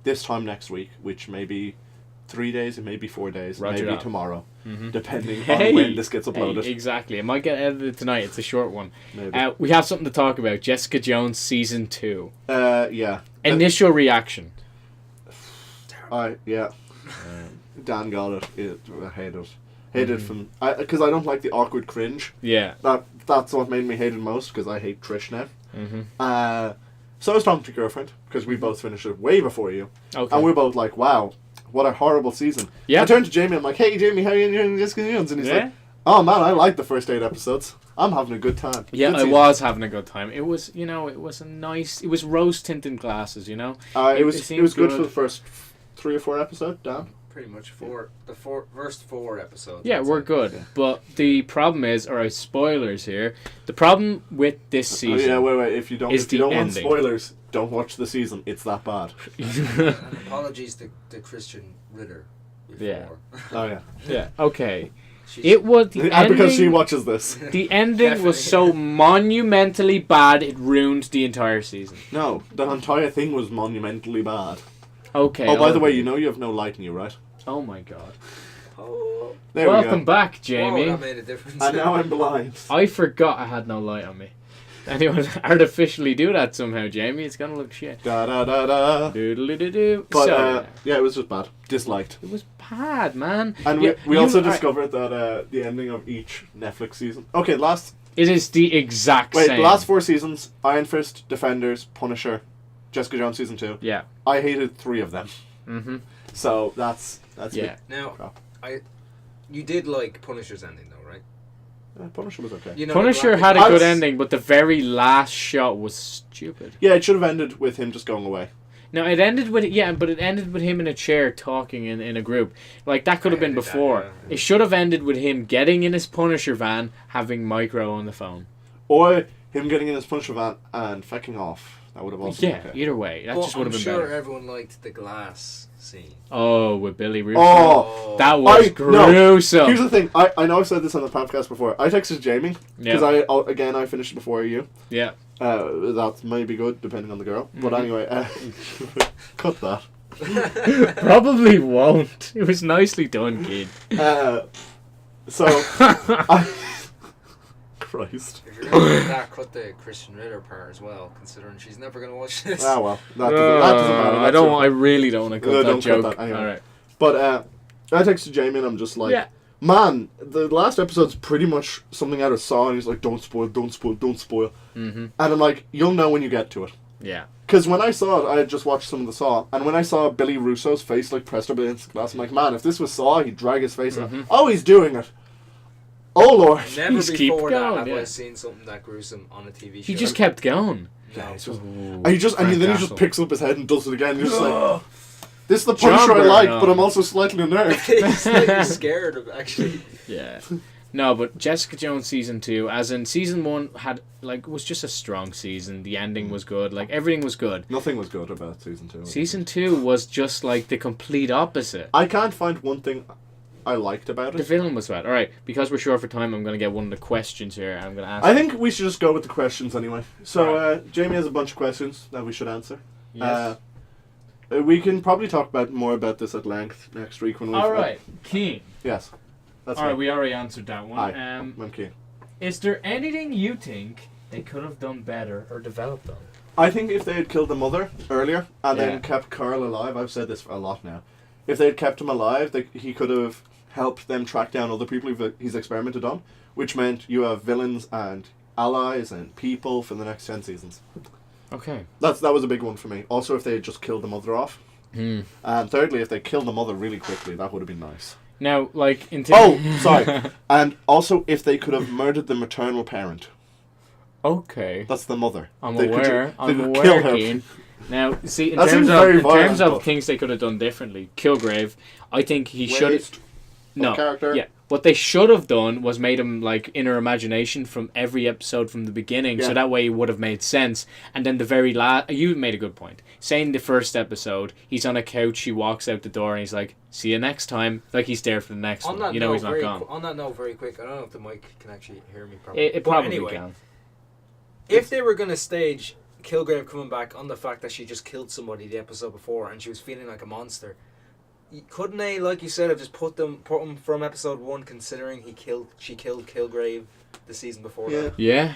Speaker 1: this time next week, which may be 3 days, it may be 4 days, maybe tomorrow, depending on when this gets uploaded.
Speaker 2: Exactly. It might get edited tonight. It's a short one.
Speaker 1: Maybe.
Speaker 2: We have something to talk about. Jessica Jones Season 2.
Speaker 1: Yeah.
Speaker 2: Initial reaction.
Speaker 1: Dan got it. I hate it. Hate it from... Because I don't like the awkward cringe.
Speaker 2: Yeah.
Speaker 1: That's what made me hate it most, because I hate Trish now. So I was talking to your girlfriend, because we both finished it way before you.
Speaker 2: Okay.
Speaker 1: And we're both like, wow, what a horrible season.
Speaker 2: Yeah.
Speaker 1: I turned to Jamie, I'm like, hey Jamie, how are you doing Jessica Jones? And he's like, oh man, I like the first 8 episodes. I'm having a good time.
Speaker 2: Yeah, I was having a good time. It was, it was a nice... It was rose-tinted glasses, It
Speaker 1: was good for the first 3 or 4 episodes, Dan.
Speaker 3: Pretty much first 4 episodes.
Speaker 2: Yeah, we're good. Yeah. But the problem is, alright, spoilers here. The problem with this season...
Speaker 1: wait. If you don't want spoilers, don't watch the season. It's that bad.
Speaker 3: And apologies to Christian Ritter before.
Speaker 2: Yeah.
Speaker 1: Oh, yeah.
Speaker 2: Yeah, okay. It was the
Speaker 1: ending, because she
Speaker 2: ending,
Speaker 1: watches this.
Speaker 2: The ending was so monumentally bad, it ruined the entire season.
Speaker 1: No, the entire thing was monumentally bad.
Speaker 2: Okay.
Speaker 1: Oh, by the way, you know you have no light in you, right?
Speaker 2: Oh my god.
Speaker 1: There we go.
Speaker 2: Welcome back, Jamie.
Speaker 3: That made a difference.
Speaker 1: And now I'm blind.
Speaker 2: I forgot I had no light on me. anyone artificially do that somehow, Jamie, it's gonna look shit.
Speaker 1: Da da da da.
Speaker 2: Doodle-doo-doo-doo.
Speaker 1: But
Speaker 2: So,
Speaker 1: yeah, it was just bad. Disliked.
Speaker 2: it was bad, man.
Speaker 1: And
Speaker 2: Yeah,
Speaker 1: we also
Speaker 2: you-
Speaker 1: discovered that the ending of each Netflix season. Okay,
Speaker 2: It is the exact
Speaker 1: the
Speaker 2: same.
Speaker 1: last 4 seasons: Iron Fist, Defenders, Punisher, Jessica Jones season 2.
Speaker 2: Yeah.
Speaker 1: I hated 3 of them.
Speaker 2: Mm-hmm.
Speaker 1: So that's
Speaker 2: Yeah.
Speaker 3: Now,
Speaker 1: crap.
Speaker 3: you did like Punisher's ending though, right?
Speaker 1: Punisher was okay.
Speaker 3: You know,
Speaker 2: Punisher
Speaker 3: the
Speaker 2: had a
Speaker 3: black-
Speaker 2: good ending, but the very last shot was stupid.
Speaker 1: Yeah, it should have ended with him just going away.
Speaker 2: No, it ended with but it ended with him in a chair talking in a group. Like that could have been
Speaker 3: I did that,
Speaker 2: before.
Speaker 3: yeah.
Speaker 2: It should have ended with him getting in his Punisher van, having Micro on the phone.
Speaker 1: Or him getting in his Punisher van and fecking off. That would have also
Speaker 2: Yeah,
Speaker 1: been okay.
Speaker 2: either way, that
Speaker 3: But
Speaker 2: just would have
Speaker 3: I'm
Speaker 2: been
Speaker 3: sure
Speaker 2: better.
Speaker 3: everyone liked the glass scene.
Speaker 2: Oh, with Billy Russo.
Speaker 1: Oh,
Speaker 2: that was gruesome.
Speaker 1: Here's the thing. I know I've said this on the PamfCast before. I texted Jamie because
Speaker 2: Yeah.
Speaker 1: I finished before you.
Speaker 2: Yeah.
Speaker 1: That may be good depending on the girl. But anyway, cut that.
Speaker 2: Probably won't. It was nicely done, kid.
Speaker 1: So, I, Christ.
Speaker 3: If you're gonna do that, cut the Christian Ritter part as well, considering she's never gonna watch this.
Speaker 1: Ah well, that doesn't matter.
Speaker 2: I
Speaker 1: That's
Speaker 2: don't.
Speaker 1: your-
Speaker 2: I really don't want to cut
Speaker 1: No,
Speaker 2: that
Speaker 1: don't cut
Speaker 2: joke.
Speaker 1: that, anyway.
Speaker 2: All right.
Speaker 1: But I texted Jamie and I'm just like,
Speaker 2: Yeah.
Speaker 1: man, the last episode's pretty much something out of Saw, and he's like, don't spoil, don't spoil, don't spoil.
Speaker 2: Mm-hmm.
Speaker 1: And I'm like, you'll know when you get to it.
Speaker 2: Yeah.
Speaker 1: Because when I saw it, I had just watched some of the Saw, and when I saw Billy Russo's face like pressed up against the glass, I'm like, man, if this was Saw, he'd drag his face out. Oh, he's doing it. Oh Lord.
Speaker 3: Never
Speaker 2: Just keep
Speaker 3: before that
Speaker 2: going,
Speaker 3: have
Speaker 2: yeah.
Speaker 3: I seen something that gruesome on a TV show.
Speaker 2: He just kept going.
Speaker 1: Yeah, it's just,
Speaker 2: Ooh,
Speaker 1: and then he just
Speaker 2: Castle.
Speaker 1: picks up his head and does it again. You're just like, this is the
Speaker 2: John
Speaker 1: Punisher I like,
Speaker 2: Bernard.
Speaker 1: but I'm also slightly unnerved.
Speaker 3: He's slightly scared of actually.
Speaker 2: Yeah. No, but Jessica Jones season 2, as in season 1 was just a strong season. The ending was good. Like everything was good.
Speaker 1: Nothing was good about season 2.
Speaker 2: Season 2 was just like the complete opposite.
Speaker 1: I can't find one thing I liked about
Speaker 2: The
Speaker 1: it.
Speaker 2: villain was bad. All right, because we're short for time, I'm going to get one of the questions here. I'm going to ask.
Speaker 1: I think we should just go with the questions anyway. So Jamie has a bunch of questions that we should answer.
Speaker 2: Yes.
Speaker 1: We can probably talk about more about this at length next week when we.
Speaker 2: All right, Keen.
Speaker 1: Yes. That's
Speaker 2: All right,
Speaker 1: me.
Speaker 2: we already answered that one.
Speaker 1: Aye, I'm keen.
Speaker 2: Is there anything you think they could have done better or developed on?
Speaker 1: I think if they had killed the mother earlier and
Speaker 2: Yeah.
Speaker 1: then kept Carl alive, I've said this a lot now. If they had kept him alive, he could have helped them track down other people he's experimented on, which meant you have villains and allies and people for the next 10 seasons.
Speaker 2: Okay.
Speaker 1: That was a big one for me. Also, if they had just killed the mother off. And thirdly, if they killed the mother really quickly, that would have been nice.
Speaker 2: Now, like in
Speaker 1: Sorry. And also, if they could have murdered the maternal parent.
Speaker 2: Okay.
Speaker 1: That's the mother.
Speaker 2: I'm
Speaker 1: They could
Speaker 2: aware.
Speaker 1: ju- they
Speaker 2: I'm
Speaker 1: could kill
Speaker 2: aware,
Speaker 1: her.
Speaker 2: Keen. Now, see, in
Speaker 1: That
Speaker 2: terms
Speaker 1: seems
Speaker 2: of
Speaker 1: very
Speaker 2: in
Speaker 1: violent,
Speaker 2: terms of
Speaker 1: but-
Speaker 2: things they could have done differently, Kilgrave, I think he should.
Speaker 1: Waste
Speaker 2: No.
Speaker 1: of character.
Speaker 2: Yeah. What they should have done was made him like inner imagination from every episode from the beginning,
Speaker 1: Yeah.
Speaker 2: so that way it would have made sense. And then the very last, you made a good point. Saying the first episode, he's on a couch, he walks out the door, and he's like, "See you next time." Like he's there for the next
Speaker 3: On
Speaker 2: one.
Speaker 3: that
Speaker 2: You know
Speaker 3: note,
Speaker 2: he's not gone.
Speaker 3: on that note, very quick. I don't know if the mic can actually hear me properly.
Speaker 2: It
Speaker 3: But
Speaker 2: probably
Speaker 3: anyway,
Speaker 2: can.
Speaker 3: if they were gonna stage Kilgrave coming back on the fact that she just killed somebody the episode before and she was feeling like a monster, couldn't they, like you said, have just put him from episode 1, considering she killed Kilgrave the season before?
Speaker 1: Yeah.
Speaker 3: That?
Speaker 2: Yeah.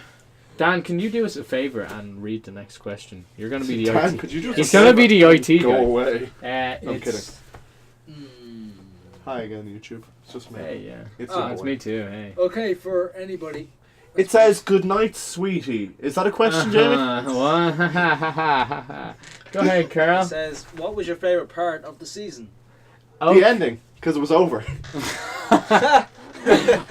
Speaker 2: Dan, can you do us a favor and read the next question? You're going to be the
Speaker 1: Dan,
Speaker 2: IT.
Speaker 1: could you just
Speaker 2: He's going to be the IT
Speaker 1: go
Speaker 2: guy.
Speaker 1: away?
Speaker 2: I'm
Speaker 1: kidding.
Speaker 3: Mm.
Speaker 1: Hi again, YouTube. It's just me.
Speaker 2: Hey, yeah.
Speaker 1: It's
Speaker 3: Oh,
Speaker 1: your
Speaker 2: That's
Speaker 1: boy.
Speaker 2: me too, hey.
Speaker 3: Okay, for anybody.
Speaker 1: It says "Good night, sweetie." Is that a question, Jamie?
Speaker 2: What? Go ahead,
Speaker 3: It
Speaker 2: Carl.
Speaker 3: says, what was your favourite part of the season?
Speaker 1: The ending, because it was over.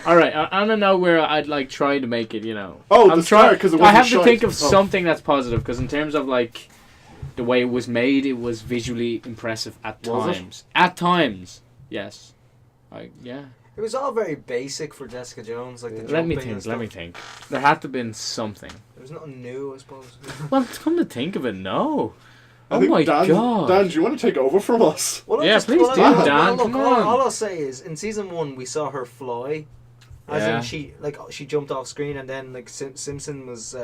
Speaker 2: All right, I don't know where I'd like try to make it.
Speaker 1: Oh,
Speaker 2: I'm
Speaker 1: the start, 'cause it
Speaker 2: I
Speaker 1: wasn't
Speaker 2: have to
Speaker 1: shite.
Speaker 2: think of
Speaker 1: Oh.
Speaker 2: something that's positive, because in terms of like the way it was made, it was visually impressive at
Speaker 1: Was it?
Speaker 2: times. At times, yes. Yeah.
Speaker 3: It was all very basic for Jessica Jones, like the
Speaker 2: Let me
Speaker 3: jumping and
Speaker 2: think. Let me
Speaker 3: stuff.
Speaker 2: think. There had to have been something.
Speaker 3: There was nothing new, I suppose.
Speaker 2: Well, come to think of it, no.
Speaker 1: I
Speaker 2: Oh
Speaker 1: think
Speaker 2: my
Speaker 1: Dan,
Speaker 2: god.
Speaker 1: Dan, do you want to take over from us?
Speaker 3: Well,
Speaker 2: Yeah, please do, Dan, come on.
Speaker 3: All I'll say is, in season 1, we saw her fly, as
Speaker 2: Yeah.
Speaker 3: in she jumped off screen, and then like Simpson was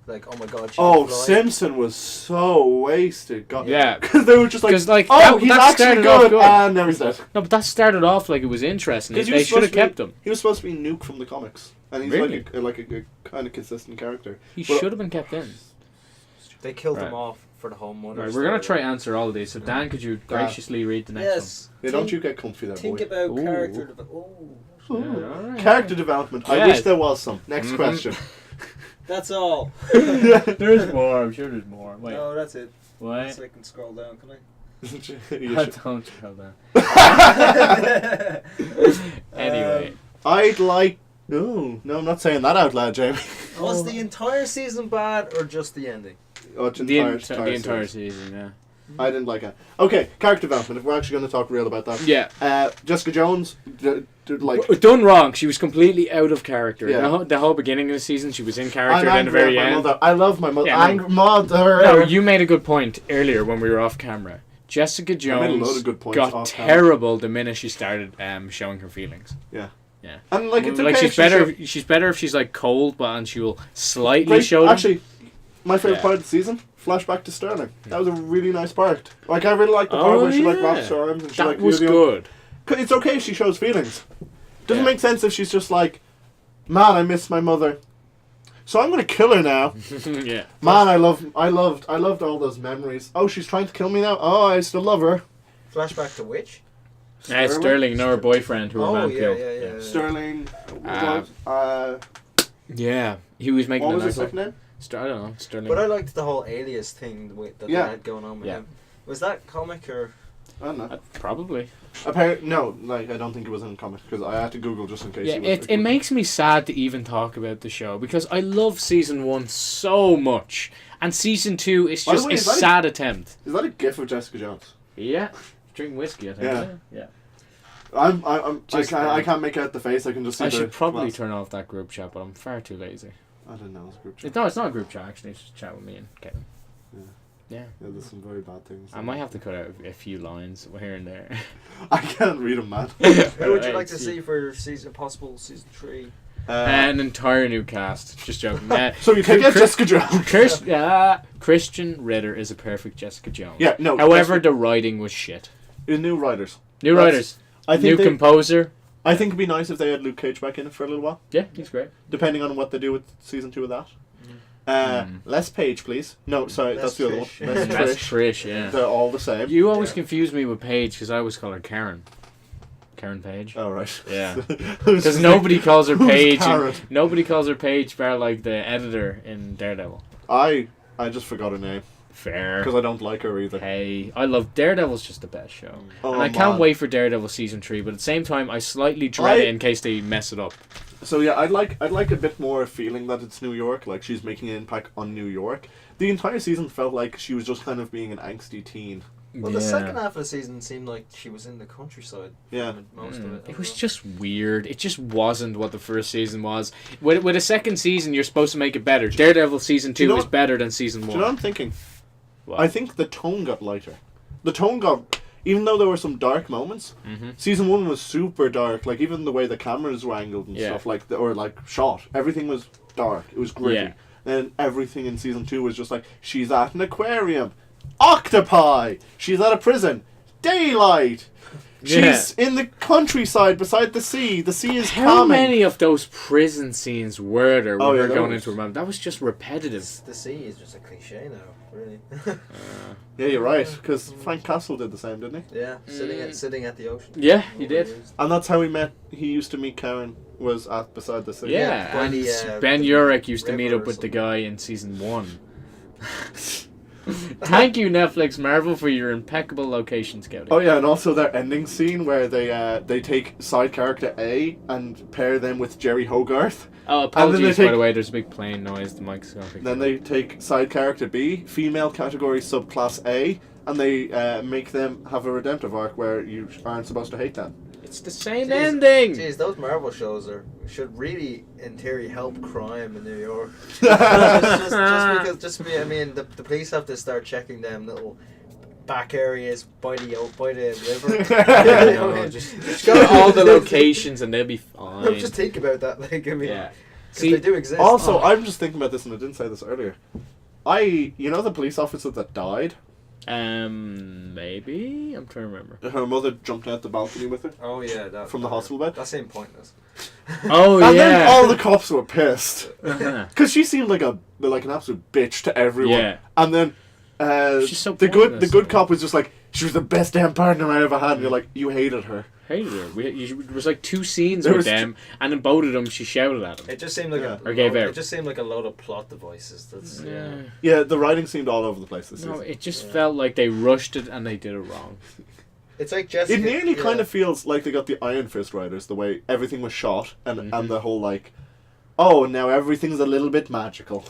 Speaker 3: like, oh my god, she
Speaker 1: Oh,
Speaker 3: can fly.
Speaker 1: Simpson was so wasted. God.
Speaker 2: Yeah.
Speaker 1: Because they were just like,
Speaker 2: 'Cause, like,
Speaker 1: oh,
Speaker 2: that
Speaker 1: he's
Speaker 2: started
Speaker 1: actually
Speaker 2: off
Speaker 1: good,
Speaker 2: good.
Speaker 1: and now he's dead.
Speaker 2: No, but that started off like it was interesting.
Speaker 1: 'Cause he
Speaker 2: They
Speaker 1: was
Speaker 2: should have
Speaker 1: supposed to be-
Speaker 2: kept him.
Speaker 1: He was supposed to be Nuke from the comics. and he's
Speaker 2: Really?
Speaker 1: like a kind of consistent character.
Speaker 2: He
Speaker 1: Well,
Speaker 2: should have been kept in.
Speaker 3: They killed
Speaker 2: Right.
Speaker 3: him off for the whole mother.
Speaker 2: Right, we're gonna try to answer all of these. So Dan, could you graciously read the next
Speaker 3: Yes.
Speaker 1: Yeah, don't you get comfy there,
Speaker 3: Think
Speaker 1: boy.
Speaker 3: about
Speaker 2: Ooh.
Speaker 3: character development.
Speaker 2: one? Yeah, all right.
Speaker 1: Character development. I
Speaker 2: Yes.
Speaker 1: wish there was some. Next
Speaker 2: Mhm.
Speaker 1: question.
Speaker 3: That's all.
Speaker 2: There's more. I'm sure there's more. Wait.
Speaker 3: No, that's it.
Speaker 2: What?
Speaker 3: So I can scroll down, can I?
Speaker 1: You
Speaker 2: I
Speaker 1: should-
Speaker 2: don't tell that. Anyway.
Speaker 1: I'd like. No, I'm not saying that out loud, Jamie.
Speaker 3: Was the entire season bad or just the ending?
Speaker 1: Oh, it's
Speaker 2: The
Speaker 1: entire
Speaker 2: entire
Speaker 1: series.
Speaker 2: season, yeah.
Speaker 1: I didn't like it. Okay, character development. If we're actually going to talk real about that.
Speaker 2: Yeah.
Speaker 1: Jessica Jones,
Speaker 2: Done wrong. She was completely out of character.
Speaker 1: Yeah.
Speaker 2: The whole beginning of the season, she was in character,
Speaker 1: I'm
Speaker 2: and then the
Speaker 1: angry
Speaker 2: very
Speaker 1: at my
Speaker 2: end.
Speaker 1: mother. I love my mother.
Speaker 2: Yeah,
Speaker 1: Angry mother.
Speaker 2: No, you made a good point earlier when we were off camera. Jessica
Speaker 1: made a load
Speaker 2: Jones
Speaker 1: of good points
Speaker 2: got
Speaker 1: off camera.
Speaker 2: terrible the minute she started showing her feelings.
Speaker 1: Yeah.
Speaker 2: Yeah.
Speaker 1: And like it's
Speaker 2: like
Speaker 1: okay.
Speaker 2: she's better. She's better if she's like cold, but and she will slightly
Speaker 1: Great.
Speaker 2: show them.
Speaker 1: Actually, my favorite
Speaker 2: Yeah.
Speaker 1: part of the season, flashback to Sterling. That was a really nice part. Like I really liked the part
Speaker 2: Oh,
Speaker 1: where she like
Speaker 2: yeah.
Speaker 1: wraps her arms and she
Speaker 2: that
Speaker 1: like
Speaker 2: was
Speaker 1: you know,
Speaker 2: good.
Speaker 1: It's okay if she shows feelings. Doesn't
Speaker 2: Yeah.
Speaker 1: make sense if she's just like, man, I miss my mother, so I'm gonna kill her now.
Speaker 2: Yeah.
Speaker 1: Man, I loved all those memories. Oh, she's trying to kill me now. Oh, I still love her.
Speaker 3: Flashback to which?
Speaker 2: Sterling, no, her boyfriend, who her
Speaker 3: Oh,
Speaker 2: man
Speaker 3: yeah,
Speaker 2: killed.
Speaker 3: yeah.
Speaker 1: Sterling.
Speaker 2: Yeah, he was making
Speaker 1: What
Speaker 2: a
Speaker 1: was his
Speaker 2: nice
Speaker 1: second name?
Speaker 2: I don't know, Sterling.
Speaker 3: But I liked the whole alias thing that
Speaker 1: Yeah.
Speaker 3: they had going on with
Speaker 2: Yeah.
Speaker 3: him. Was that comic or?
Speaker 1: I don't know.
Speaker 2: Probably.
Speaker 1: No, like I don't think it was in a comic because I had to Google just in case.
Speaker 2: Yeah,
Speaker 1: he was
Speaker 2: it makes me sad to even talk about the show because I love season 1 so much, and season 2 is
Speaker 1: By the
Speaker 2: just
Speaker 1: way,
Speaker 2: a
Speaker 1: is that a-
Speaker 2: sad attempt.
Speaker 1: Is that a gif of Jessica Jones?
Speaker 2: Yeah, drinking whiskey, I think.
Speaker 1: Yeah.
Speaker 2: Yeah.
Speaker 1: I can't make out the face. I can just see
Speaker 2: I
Speaker 1: the
Speaker 2: should probably
Speaker 1: glass.
Speaker 2: turn off that group chat, but I'm far too lazy.
Speaker 1: I don't know. It's a group chat.
Speaker 2: No, it's not a group chat actually. It's just a chat with me and Kevin.
Speaker 1: Yeah.
Speaker 2: Yeah.
Speaker 1: Yeah, there's some very bad things.
Speaker 2: I might have to cut out a few lines here and there.
Speaker 1: I can't read them, man.
Speaker 3: Who would you like to see for possible season 3?
Speaker 2: An entire new cast. Just joking.
Speaker 1: So you take out
Speaker 2: Chris-
Speaker 1: Jessica Jones.
Speaker 2: Christian Ritter is a perfect Jessica Jones.
Speaker 1: Yeah, no.
Speaker 2: However, the writing was shit.
Speaker 1: New writers.
Speaker 2: New
Speaker 1: That's-
Speaker 2: writers.
Speaker 1: I
Speaker 2: New
Speaker 1: think
Speaker 2: composer.
Speaker 1: I think it'd be nice if they had Luke Cage back in it for a little while,
Speaker 2: Yeah, he's great.
Speaker 1: depending on what they do with season 2 of that. Less Page, please. No, sorry,
Speaker 3: Less
Speaker 1: that's the other one.
Speaker 3: Trish.
Speaker 1: Less
Speaker 2: That's
Speaker 1: Trish.
Speaker 2: Trish, yeah.
Speaker 1: They're all the same.
Speaker 2: You always confuse me with Paige because I always call her Karen. Karen Page.
Speaker 1: Oh right.
Speaker 2: Yeah.
Speaker 1: Because
Speaker 2: Because nobody calls her
Speaker 1: Who's
Speaker 2: Paige.
Speaker 1: Karen?
Speaker 2: Nobody calls her Paige, bar like the editor in Daredevil.
Speaker 1: I just forgot her name
Speaker 2: Fair.
Speaker 1: because I don't like her either.
Speaker 2: Hey, I love Daredevil's just the best show.
Speaker 1: Oh,
Speaker 2: And I can't
Speaker 1: man.
Speaker 2: wait for Daredevil season 3, but at the same time I slightly dread it in case they mess it up.
Speaker 1: So yeah, I'd like a bit more feeling that it's New York, like she's making an impact on New York. The entire season felt like she was just kind of being an angsty teen.
Speaker 3: Well, the second half of the season seemed like she was in the countryside.
Speaker 1: Yeah.
Speaker 3: for most of it.
Speaker 2: It was just weird. It just wasn't what the first season was. With a second season, you're supposed to make it better. Daredevil season 2
Speaker 1: you know
Speaker 2: is
Speaker 1: what-
Speaker 2: better than season 1.
Speaker 1: Do you know what I'm thinking?
Speaker 2: What?
Speaker 1: I think the tone got lighter. The tone got, even though there were some dark moments,
Speaker 2: Mm-hmm.
Speaker 1: season 1 was super dark. Like even the way the cameras were angled and
Speaker 2: Yeah.
Speaker 1: stuff, or shot, everything was dark. It was gritty.
Speaker 2: Yeah.
Speaker 1: And everything in season 2 was just like she's at an aquarium, octopi. She's at a prison, daylight. She's in the countryside beside the sea. The sea is
Speaker 2: How
Speaker 1: calming.
Speaker 2: many of those prison scenes were there with
Speaker 1: Oh, yeah,
Speaker 2: her
Speaker 1: that
Speaker 2: going
Speaker 1: was-
Speaker 2: into her mom? That was just repetitive.
Speaker 3: The sea is just a cliche now, really.
Speaker 1: Yeah, you're right. Because Frank Castle did the same, didn't he?
Speaker 3: Yeah, sitting at the ocean.
Speaker 2: Yeah, he did.
Speaker 1: And that's how he met. He used to meet Karen. Was at beside the sea.
Speaker 2: Yeah,
Speaker 3: by
Speaker 2: and
Speaker 3: the,
Speaker 2: Ben
Speaker 3: the
Speaker 2: Urich used to
Speaker 3: river
Speaker 2: meet up
Speaker 3: or
Speaker 2: with the
Speaker 3: something.
Speaker 2: guy in season 1. Thank you, Netflix Marvel, for your impeccable location scouting.
Speaker 1: Oh yeah, and also their ending scene where they take side character A and pair them with Jerry Hogarth.
Speaker 2: Oh,
Speaker 1: And then they
Speaker 2: apologies, by
Speaker 1: take-
Speaker 2: the way, there's a big plane noise, the mic's going to pick
Speaker 1: Then
Speaker 2: it
Speaker 1: they
Speaker 2: up.
Speaker 1: take side character B, female category subclass A, and they make them have a redemptive arc where you aren't supposed to hate them.
Speaker 2: It's the same
Speaker 3: Jeez.
Speaker 2: ending!
Speaker 3: Jeez, those Marvel shows should really, in theory, help crime in New York. I mean, the police have to start checking them little back areas by the river.
Speaker 2: I
Speaker 3: You know
Speaker 2: know,
Speaker 3: what I mean?
Speaker 2: just go to all the locations and they'll be fine.
Speaker 3: Just think about that. Like, I mean,
Speaker 2: Yeah.
Speaker 3: 'cause
Speaker 2: See,
Speaker 3: they do exist.
Speaker 1: Also, I'm just thinking about this, and I didn't say this earlier. You know the police officer that died?
Speaker 2: Maybe I'm trying to remember.
Speaker 1: Her mother jumped out the balcony with her
Speaker 3: Oh yeah, that
Speaker 1: from the hospital bed.
Speaker 3: That seemed pointless.
Speaker 2: Oh
Speaker 1: And
Speaker 2: yeah.
Speaker 1: then all the cops were pissed
Speaker 2: Uh-huh.
Speaker 1: because she seemed like an absolute bitch to everyone.
Speaker 2: Yeah.
Speaker 1: And then
Speaker 2: She's so
Speaker 1: the
Speaker 2: pointless,
Speaker 1: good
Speaker 2: though.
Speaker 1: cop was just like, she was the best damn partner I ever had. And you're like, you hated her.
Speaker 2: Hated her. There was like 2 scenes
Speaker 1: There
Speaker 2: with
Speaker 1: was
Speaker 2: them, and in both of them she shouted at him.
Speaker 3: It just seemed like
Speaker 1: Yeah.
Speaker 2: Or gave out.
Speaker 3: It just seemed like a load of plot devices. That's
Speaker 2: Yeah.
Speaker 1: Yeah, the writing seemed all over the place this
Speaker 2: No,
Speaker 1: season.
Speaker 2: it just felt like they rushed it and they did it wrong.
Speaker 3: It's like Jessica.
Speaker 1: It nearly kind of feels like they got the Iron Fist writers, the way everything was shot, and the whole like, oh, now everything's a little bit magical.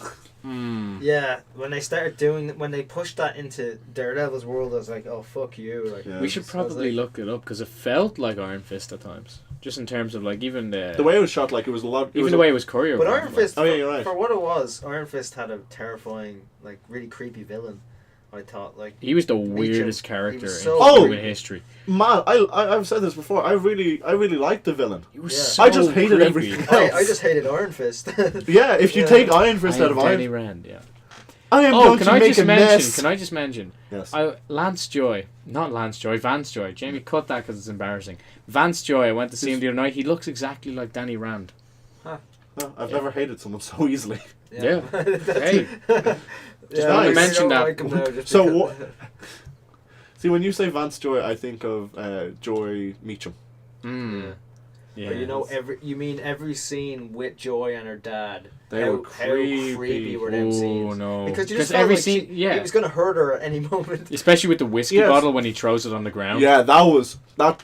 Speaker 3: Yeah, when they pushed that into Daredevil's world, I was like, oh fuck you. Like,
Speaker 1: Yeah.
Speaker 2: We should probably look it up because it felt like Iron Fist at times, just in terms of like even the
Speaker 1: The way it was shot, like it was a lot.
Speaker 2: even the way it was choreographed.
Speaker 3: But Iron Fist,
Speaker 1: Oh, yeah, you're right.
Speaker 3: for what it was, Iron Fist had a terrifying, like really creepy villain. I thought, like
Speaker 2: he was the
Speaker 3: Meacham,
Speaker 2: weirdest
Speaker 3: he
Speaker 2: character
Speaker 3: was
Speaker 2: in
Speaker 3: so
Speaker 1: Oh!
Speaker 2: human history.
Speaker 1: Man, I've said this before. I really liked the villain.
Speaker 2: He was
Speaker 3: Yeah.
Speaker 2: so
Speaker 1: I just hated
Speaker 2: creepy.
Speaker 1: everything.
Speaker 3: I just hated Iron Fist.
Speaker 1: Yeah, if you
Speaker 3: Yeah.
Speaker 1: take Iron Fist out of
Speaker 2: Danny
Speaker 1: Iron,
Speaker 2: Rand, yeah.
Speaker 1: I am
Speaker 2: Oh,
Speaker 1: going
Speaker 2: can
Speaker 1: to
Speaker 2: I
Speaker 1: make
Speaker 2: just
Speaker 1: a
Speaker 2: mention?
Speaker 1: mess.
Speaker 2: Can I just mention?
Speaker 1: Yes.
Speaker 2: Vance Joy. Jamie, cut that because it's embarrassing. Vance Joy. I went to see him the other night. He looks exactly like Danny Rand.
Speaker 1: No, I've never hated someone so easily.
Speaker 2: Yeah. Hey.
Speaker 3: Just
Speaker 1: wanted to
Speaker 2: mention that.
Speaker 1: So what? See, when you say Vance Joy, I think of Joy Meacham.
Speaker 2: Mm.
Speaker 3: Yeah.
Speaker 2: Yeah.
Speaker 3: You mean every scene with Joy and her dad?
Speaker 1: They were creepy.
Speaker 3: How creepy were them
Speaker 2: Oh
Speaker 3: scenes?
Speaker 2: no!
Speaker 3: Because you just felt
Speaker 2: every
Speaker 3: like
Speaker 2: scene,
Speaker 3: he
Speaker 2: yeah,
Speaker 3: was gonna hurt her at any moment.
Speaker 2: especially with the whiskey
Speaker 1: Yes.
Speaker 2: bottle when he throws it on the ground.
Speaker 1: Yeah, that.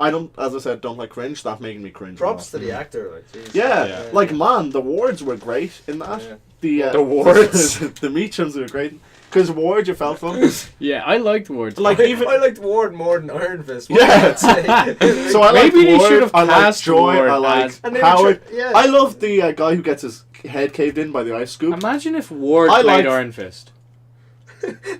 Speaker 1: I don't, as I said, don't like cringe. That made me cringe.
Speaker 3: Props
Speaker 1: a
Speaker 3: to
Speaker 1: lot.
Speaker 3: the actor, like geez.
Speaker 1: Yeah,
Speaker 2: Yeah.
Speaker 1: like man, the wards were great in that.
Speaker 3: Yeah.
Speaker 1: The
Speaker 2: wards.
Speaker 1: the Meachams were great because Ward you felt for.
Speaker 2: Yeah, I liked words.
Speaker 1: Like even
Speaker 3: I liked Ward more than Iron Fist.
Speaker 1: Yeah.
Speaker 3: So
Speaker 1: so I like
Speaker 2: Maybe they
Speaker 1: Ward,
Speaker 2: should have
Speaker 1: I like
Speaker 2: cast
Speaker 1: Joy,
Speaker 2: Ward
Speaker 1: I like
Speaker 2: as-
Speaker 3: And they were
Speaker 1: Howard.
Speaker 3: yeah.
Speaker 1: I love the guy who gets his head caved in by the ice scoop.
Speaker 2: Imagine if Ward
Speaker 1: I
Speaker 2: played
Speaker 1: liked-
Speaker 2: Iron Fist.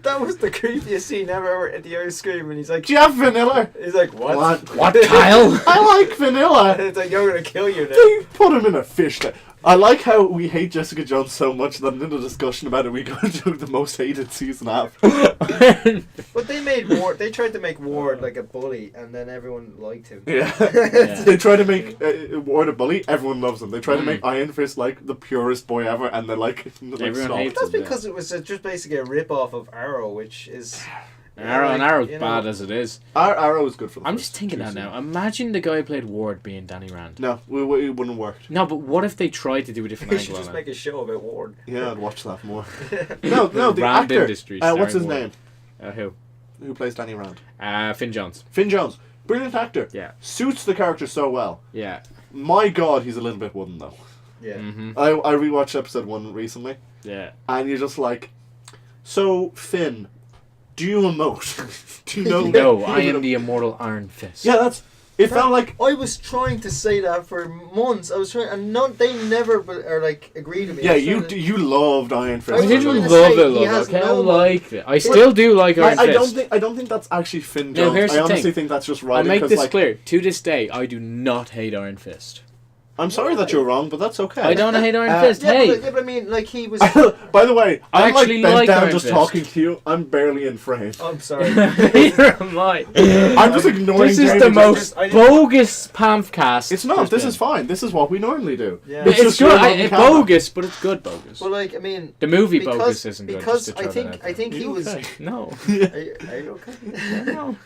Speaker 3: That was the creepiest scene ever at the ice cream, and he's like,
Speaker 1: Do you have vanilla?
Speaker 3: he's like, what?
Speaker 2: What, Kyle?
Speaker 1: I like vanilla.
Speaker 3: It's like, you're gonna kill you now.
Speaker 1: They put him in a fish tank. I like how we hate Jessica Jones so much that in the discussion about it we go to the most hated season after.
Speaker 3: But they tried to make Ward like a bully, and then everyone liked him.
Speaker 1: Yeah.
Speaker 2: Yeah.
Speaker 1: They try to make Ward a bully, everyone loves him. They try to
Speaker 2: Mm.
Speaker 1: make Iron Fist like the purest boy ever, and they're like,
Speaker 2: Everyone
Speaker 1: stop.
Speaker 2: hates
Speaker 3: That's
Speaker 2: Yeah.
Speaker 3: because it was just basically a rip-off of Arrow, which is...
Speaker 2: Arrow's
Speaker 3: you know,
Speaker 2: bad as it is.
Speaker 1: Our Arrow is good for the
Speaker 2: I'm
Speaker 1: first
Speaker 2: just thinking
Speaker 1: two
Speaker 2: that now.
Speaker 1: seasons.
Speaker 2: Imagine the guy who played Ward being Danny Rand.
Speaker 1: No, it wouldn't work.
Speaker 2: No, but what if they tried to do a different
Speaker 3: We should
Speaker 2: angle
Speaker 3: just
Speaker 2: on
Speaker 3: make
Speaker 2: it?
Speaker 3: a show about Ward.
Speaker 1: Yeah, I'd watch that more. No, the
Speaker 2: Rand
Speaker 1: actor.
Speaker 2: Industries
Speaker 1: What's his
Speaker 2: starring
Speaker 1: name? Who plays Danny Rand?
Speaker 2: Finn Jones.
Speaker 1: Finn Jones. Brilliant actor.
Speaker 2: Yeah.
Speaker 1: Suits the character so well.
Speaker 2: Yeah.
Speaker 1: My God, he's a little bit wooden though.
Speaker 3: Yeah.
Speaker 2: Mm-hmm.
Speaker 1: I rewatched episode 1 recently,
Speaker 2: Yeah.
Speaker 1: and you're just like, so Finn, do you emote? Do you know?
Speaker 2: No, I am the immortal Iron Fist.
Speaker 1: Yeah, that's. It felt like.
Speaker 3: I was trying to say that for months. I was trying, and they never agreed to me.
Speaker 1: Yeah,
Speaker 3: I was
Speaker 1: you
Speaker 3: trying to-
Speaker 1: you loved Iron Fist.
Speaker 3: I
Speaker 2: I
Speaker 3: was
Speaker 2: didn't
Speaker 3: trying
Speaker 2: love
Speaker 3: to say
Speaker 2: it,
Speaker 3: he has
Speaker 2: okay? I
Speaker 3: no-
Speaker 2: liked it. I still do like Iron Fist.
Speaker 1: I don't think that's actually Finn
Speaker 2: No,
Speaker 1: Jones.
Speaker 2: here's
Speaker 1: I
Speaker 2: the
Speaker 1: honestly
Speaker 2: thing.
Speaker 1: think that's just
Speaker 2: I'll
Speaker 1: writing.
Speaker 2: make
Speaker 1: 'cause,
Speaker 2: this
Speaker 1: like,
Speaker 2: clear. To this day, I do not hate Iron Fist.
Speaker 1: I'm sorry that you're wrong, but that's okay.
Speaker 2: I don't hate Iron
Speaker 1: Uh,
Speaker 2: Fist.
Speaker 3: Yeah,
Speaker 2: Hey,
Speaker 3: but I mean, like he was.
Speaker 1: By the way,
Speaker 2: I
Speaker 1: I'm
Speaker 2: actually
Speaker 1: bent
Speaker 2: like
Speaker 1: down
Speaker 2: Iron
Speaker 1: just
Speaker 2: Fist.
Speaker 1: talking to you. I'm barely in frame.
Speaker 3: I'm sorry.
Speaker 2: neither am I.
Speaker 1: I'm just ignoring.
Speaker 2: This is
Speaker 1: Jamie
Speaker 2: the
Speaker 1: just-
Speaker 2: most
Speaker 3: I didn't-
Speaker 2: bogus Pamfcast.
Speaker 1: It's not.
Speaker 2: there's
Speaker 1: This
Speaker 2: been.
Speaker 1: is fine. This is what we normally do.
Speaker 3: Yeah.
Speaker 2: It's
Speaker 1: just
Speaker 2: good.
Speaker 1: you're on
Speaker 2: It's
Speaker 1: camera.
Speaker 2: bogus, but it's good bogus.
Speaker 3: Well, like I mean,
Speaker 2: The movie
Speaker 3: because-
Speaker 2: bogus isn't good.
Speaker 3: because
Speaker 2: just to
Speaker 3: I
Speaker 2: throw
Speaker 3: think-
Speaker 2: that out
Speaker 3: I
Speaker 2: there.
Speaker 3: think he
Speaker 2: You
Speaker 3: was-
Speaker 2: okay? No.
Speaker 3: are you okay?
Speaker 2: No.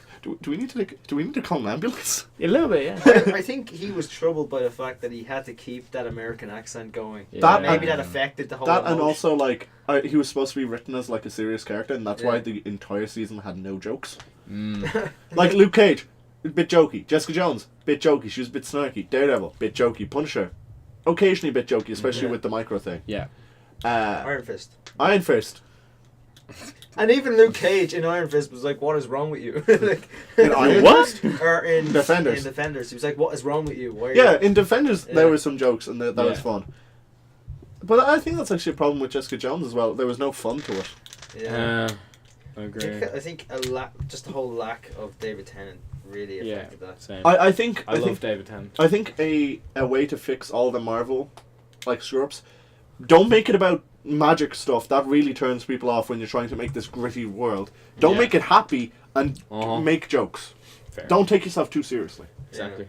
Speaker 1: Do we need to call an ambulance?
Speaker 2: A little bit, yeah.
Speaker 3: I think he was troubled by the fact that he had to keep that American accent going.
Speaker 1: That-
Speaker 3: Maybe that affected the whole.
Speaker 1: That and
Speaker 3: emotion.
Speaker 1: also like he was supposed to be written as like a serious character, and that's why
Speaker 3: Yeah.
Speaker 1: the entire season had no jokes.
Speaker 2: Mm.
Speaker 1: Like Luke Cage, a bit jokey. Jessica Jones, bit jokey. She was a bit snarky. Daredevil, bit jokey. Punisher, occasionally a bit jokey, especially
Speaker 3: Yeah.
Speaker 1: with the micro thing.
Speaker 2: Yeah.
Speaker 3: Iron Fist.
Speaker 1: Iron Fist.
Speaker 3: And even Luke Cage in Iron Fist was like, "What is wrong with you?" like,
Speaker 1: In Iron
Speaker 2: What?
Speaker 1: Fist?
Speaker 3: Or in
Speaker 1: Defenders.
Speaker 3: In Defenders, he was like, "What is wrong with you?" Why are
Speaker 1: Yeah,
Speaker 3: you-"
Speaker 1: in Defenders
Speaker 3: Yeah.
Speaker 1: there were some jokes, and that was
Speaker 2: Yeah.
Speaker 1: fun. But I think that's actually a problem with Jessica Jones as well. There was no fun to it.
Speaker 3: Yeah.
Speaker 2: I agree.
Speaker 3: I think just the whole lack of David Tennant really
Speaker 2: Yeah,
Speaker 3: affected that.
Speaker 2: same.
Speaker 1: I think
Speaker 2: I love David Tennant.
Speaker 1: I think a way to fix all the Marvel like screw ups, don't make it about magic stuff, that really turns people off when you're trying to make this gritty world. Don't make it happy and make jokes.
Speaker 2: Fair.
Speaker 1: Don't take yourself too seriously.
Speaker 2: Exactly.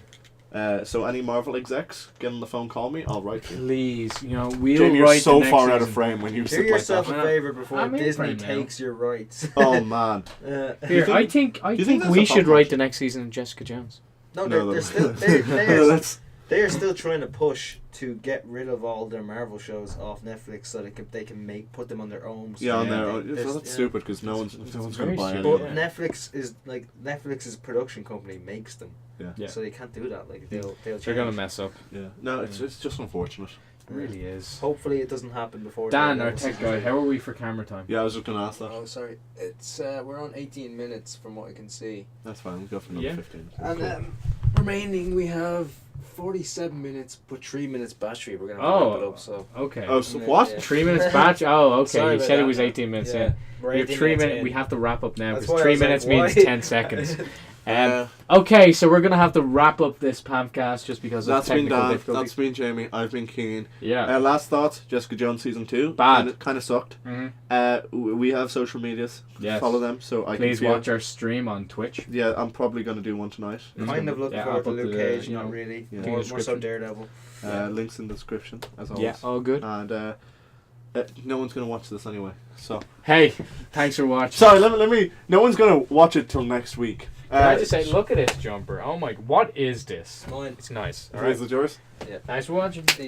Speaker 1: So any Marvel execs, get on the phone, call me, I'll write you.
Speaker 2: Please, you know, we'll
Speaker 1: Jamie, you're
Speaker 2: write
Speaker 1: so
Speaker 2: the next
Speaker 1: far out of
Speaker 2: season.
Speaker 1: frame when you
Speaker 3: Do
Speaker 1: sit like
Speaker 3: yourself
Speaker 1: that.
Speaker 3: a favour before
Speaker 2: I'm in
Speaker 3: Disney
Speaker 2: frame now.
Speaker 3: takes your rights.
Speaker 1: Oh man.
Speaker 2: Here, I think
Speaker 1: you think
Speaker 2: we
Speaker 1: that's a
Speaker 2: should
Speaker 1: problem?
Speaker 2: write the next season of Jessica Jones.
Speaker 3: No,
Speaker 1: No,
Speaker 3: they're still
Speaker 1: that's
Speaker 3: they are still trying to push to get rid of all their Marvel shows off Netflix so they can put them on their own.
Speaker 1: yeah, on
Speaker 2: Yeah.
Speaker 1: there. That's stupid because no one's
Speaker 2: very
Speaker 1: gonna buy it.
Speaker 2: stupid.
Speaker 3: But
Speaker 2: Yeah.
Speaker 3: Netflix's production company makes them,
Speaker 2: Yeah.
Speaker 3: so they can't do that. Like they'll
Speaker 2: They're
Speaker 3: change.
Speaker 2: gonna mess up.
Speaker 1: Yeah. No, it's just unfortunate.
Speaker 2: It really is.
Speaker 3: Hopefully, it doesn't happen before.
Speaker 2: Dan,
Speaker 3: the
Speaker 2: our tech guy, how are we for camera time?
Speaker 1: Yeah, I was just gonna ask that.
Speaker 4: Oh, sorry. It's we're on 18 minutes from what I can see.
Speaker 1: That's fine. We'll go for another
Speaker 2: Yeah.
Speaker 1: 15.
Speaker 4: And
Speaker 1: Cool.
Speaker 4: remaining, we have 47 minutes, but 3 minutes battery. We're gonna have to wrap it up. So
Speaker 2: Okay.
Speaker 1: Oh, so what?
Speaker 4: Yeah.
Speaker 2: 3 minutes batch? Oh, okay.
Speaker 4: Sorry
Speaker 2: You
Speaker 4: about
Speaker 2: said it
Speaker 4: that.
Speaker 2: was 18 minutes, yeah.
Speaker 3: We're
Speaker 2: We have
Speaker 3: 18
Speaker 2: 3
Speaker 3: minutes
Speaker 2: minutes.
Speaker 3: in.
Speaker 2: We have to wrap up now
Speaker 3: That's
Speaker 2: because
Speaker 3: why I
Speaker 2: 3
Speaker 3: was like,
Speaker 2: minutes means
Speaker 3: why?
Speaker 2: 10 seconds. Okay, so we're gonna have to wrap up this PamfCast just because of
Speaker 1: That's been
Speaker 2: technical
Speaker 1: Dan.
Speaker 2: difficulties.
Speaker 1: That's been Jamie. I've been Keen.
Speaker 2: Yeah.
Speaker 1: Last thoughts. Jessica Jones season 2.
Speaker 2: Bad.
Speaker 1: Kind of sucked.
Speaker 2: Mhm.
Speaker 1: We have social medias.
Speaker 2: Yes.
Speaker 1: Follow them so I
Speaker 2: Please
Speaker 1: can
Speaker 2: watch our stream on Twitch.
Speaker 1: Yeah, I'm probably gonna do one tonight.
Speaker 3: Kind of looking
Speaker 2: Yeah,
Speaker 3: forward to
Speaker 2: I'll put
Speaker 3: Luke
Speaker 2: the,
Speaker 3: Cage,
Speaker 2: you
Speaker 3: not
Speaker 2: know,
Speaker 3: really.
Speaker 1: yeah.
Speaker 3: More so
Speaker 2: description.
Speaker 3: Daredevil.
Speaker 1: Links in the description as always.
Speaker 2: Yeah, all good.
Speaker 1: And no one's gonna watch this anyway. So
Speaker 2: Hey, thanks for watching.
Speaker 1: sorry. Let me. No one's gonna watch it till next week.
Speaker 2: Can I just say, look at this jumper. Oh my, what is this?
Speaker 3: Mine.
Speaker 2: It's nice.
Speaker 1: Is it yours?
Speaker 2: Thanks for watching.
Speaker 4: these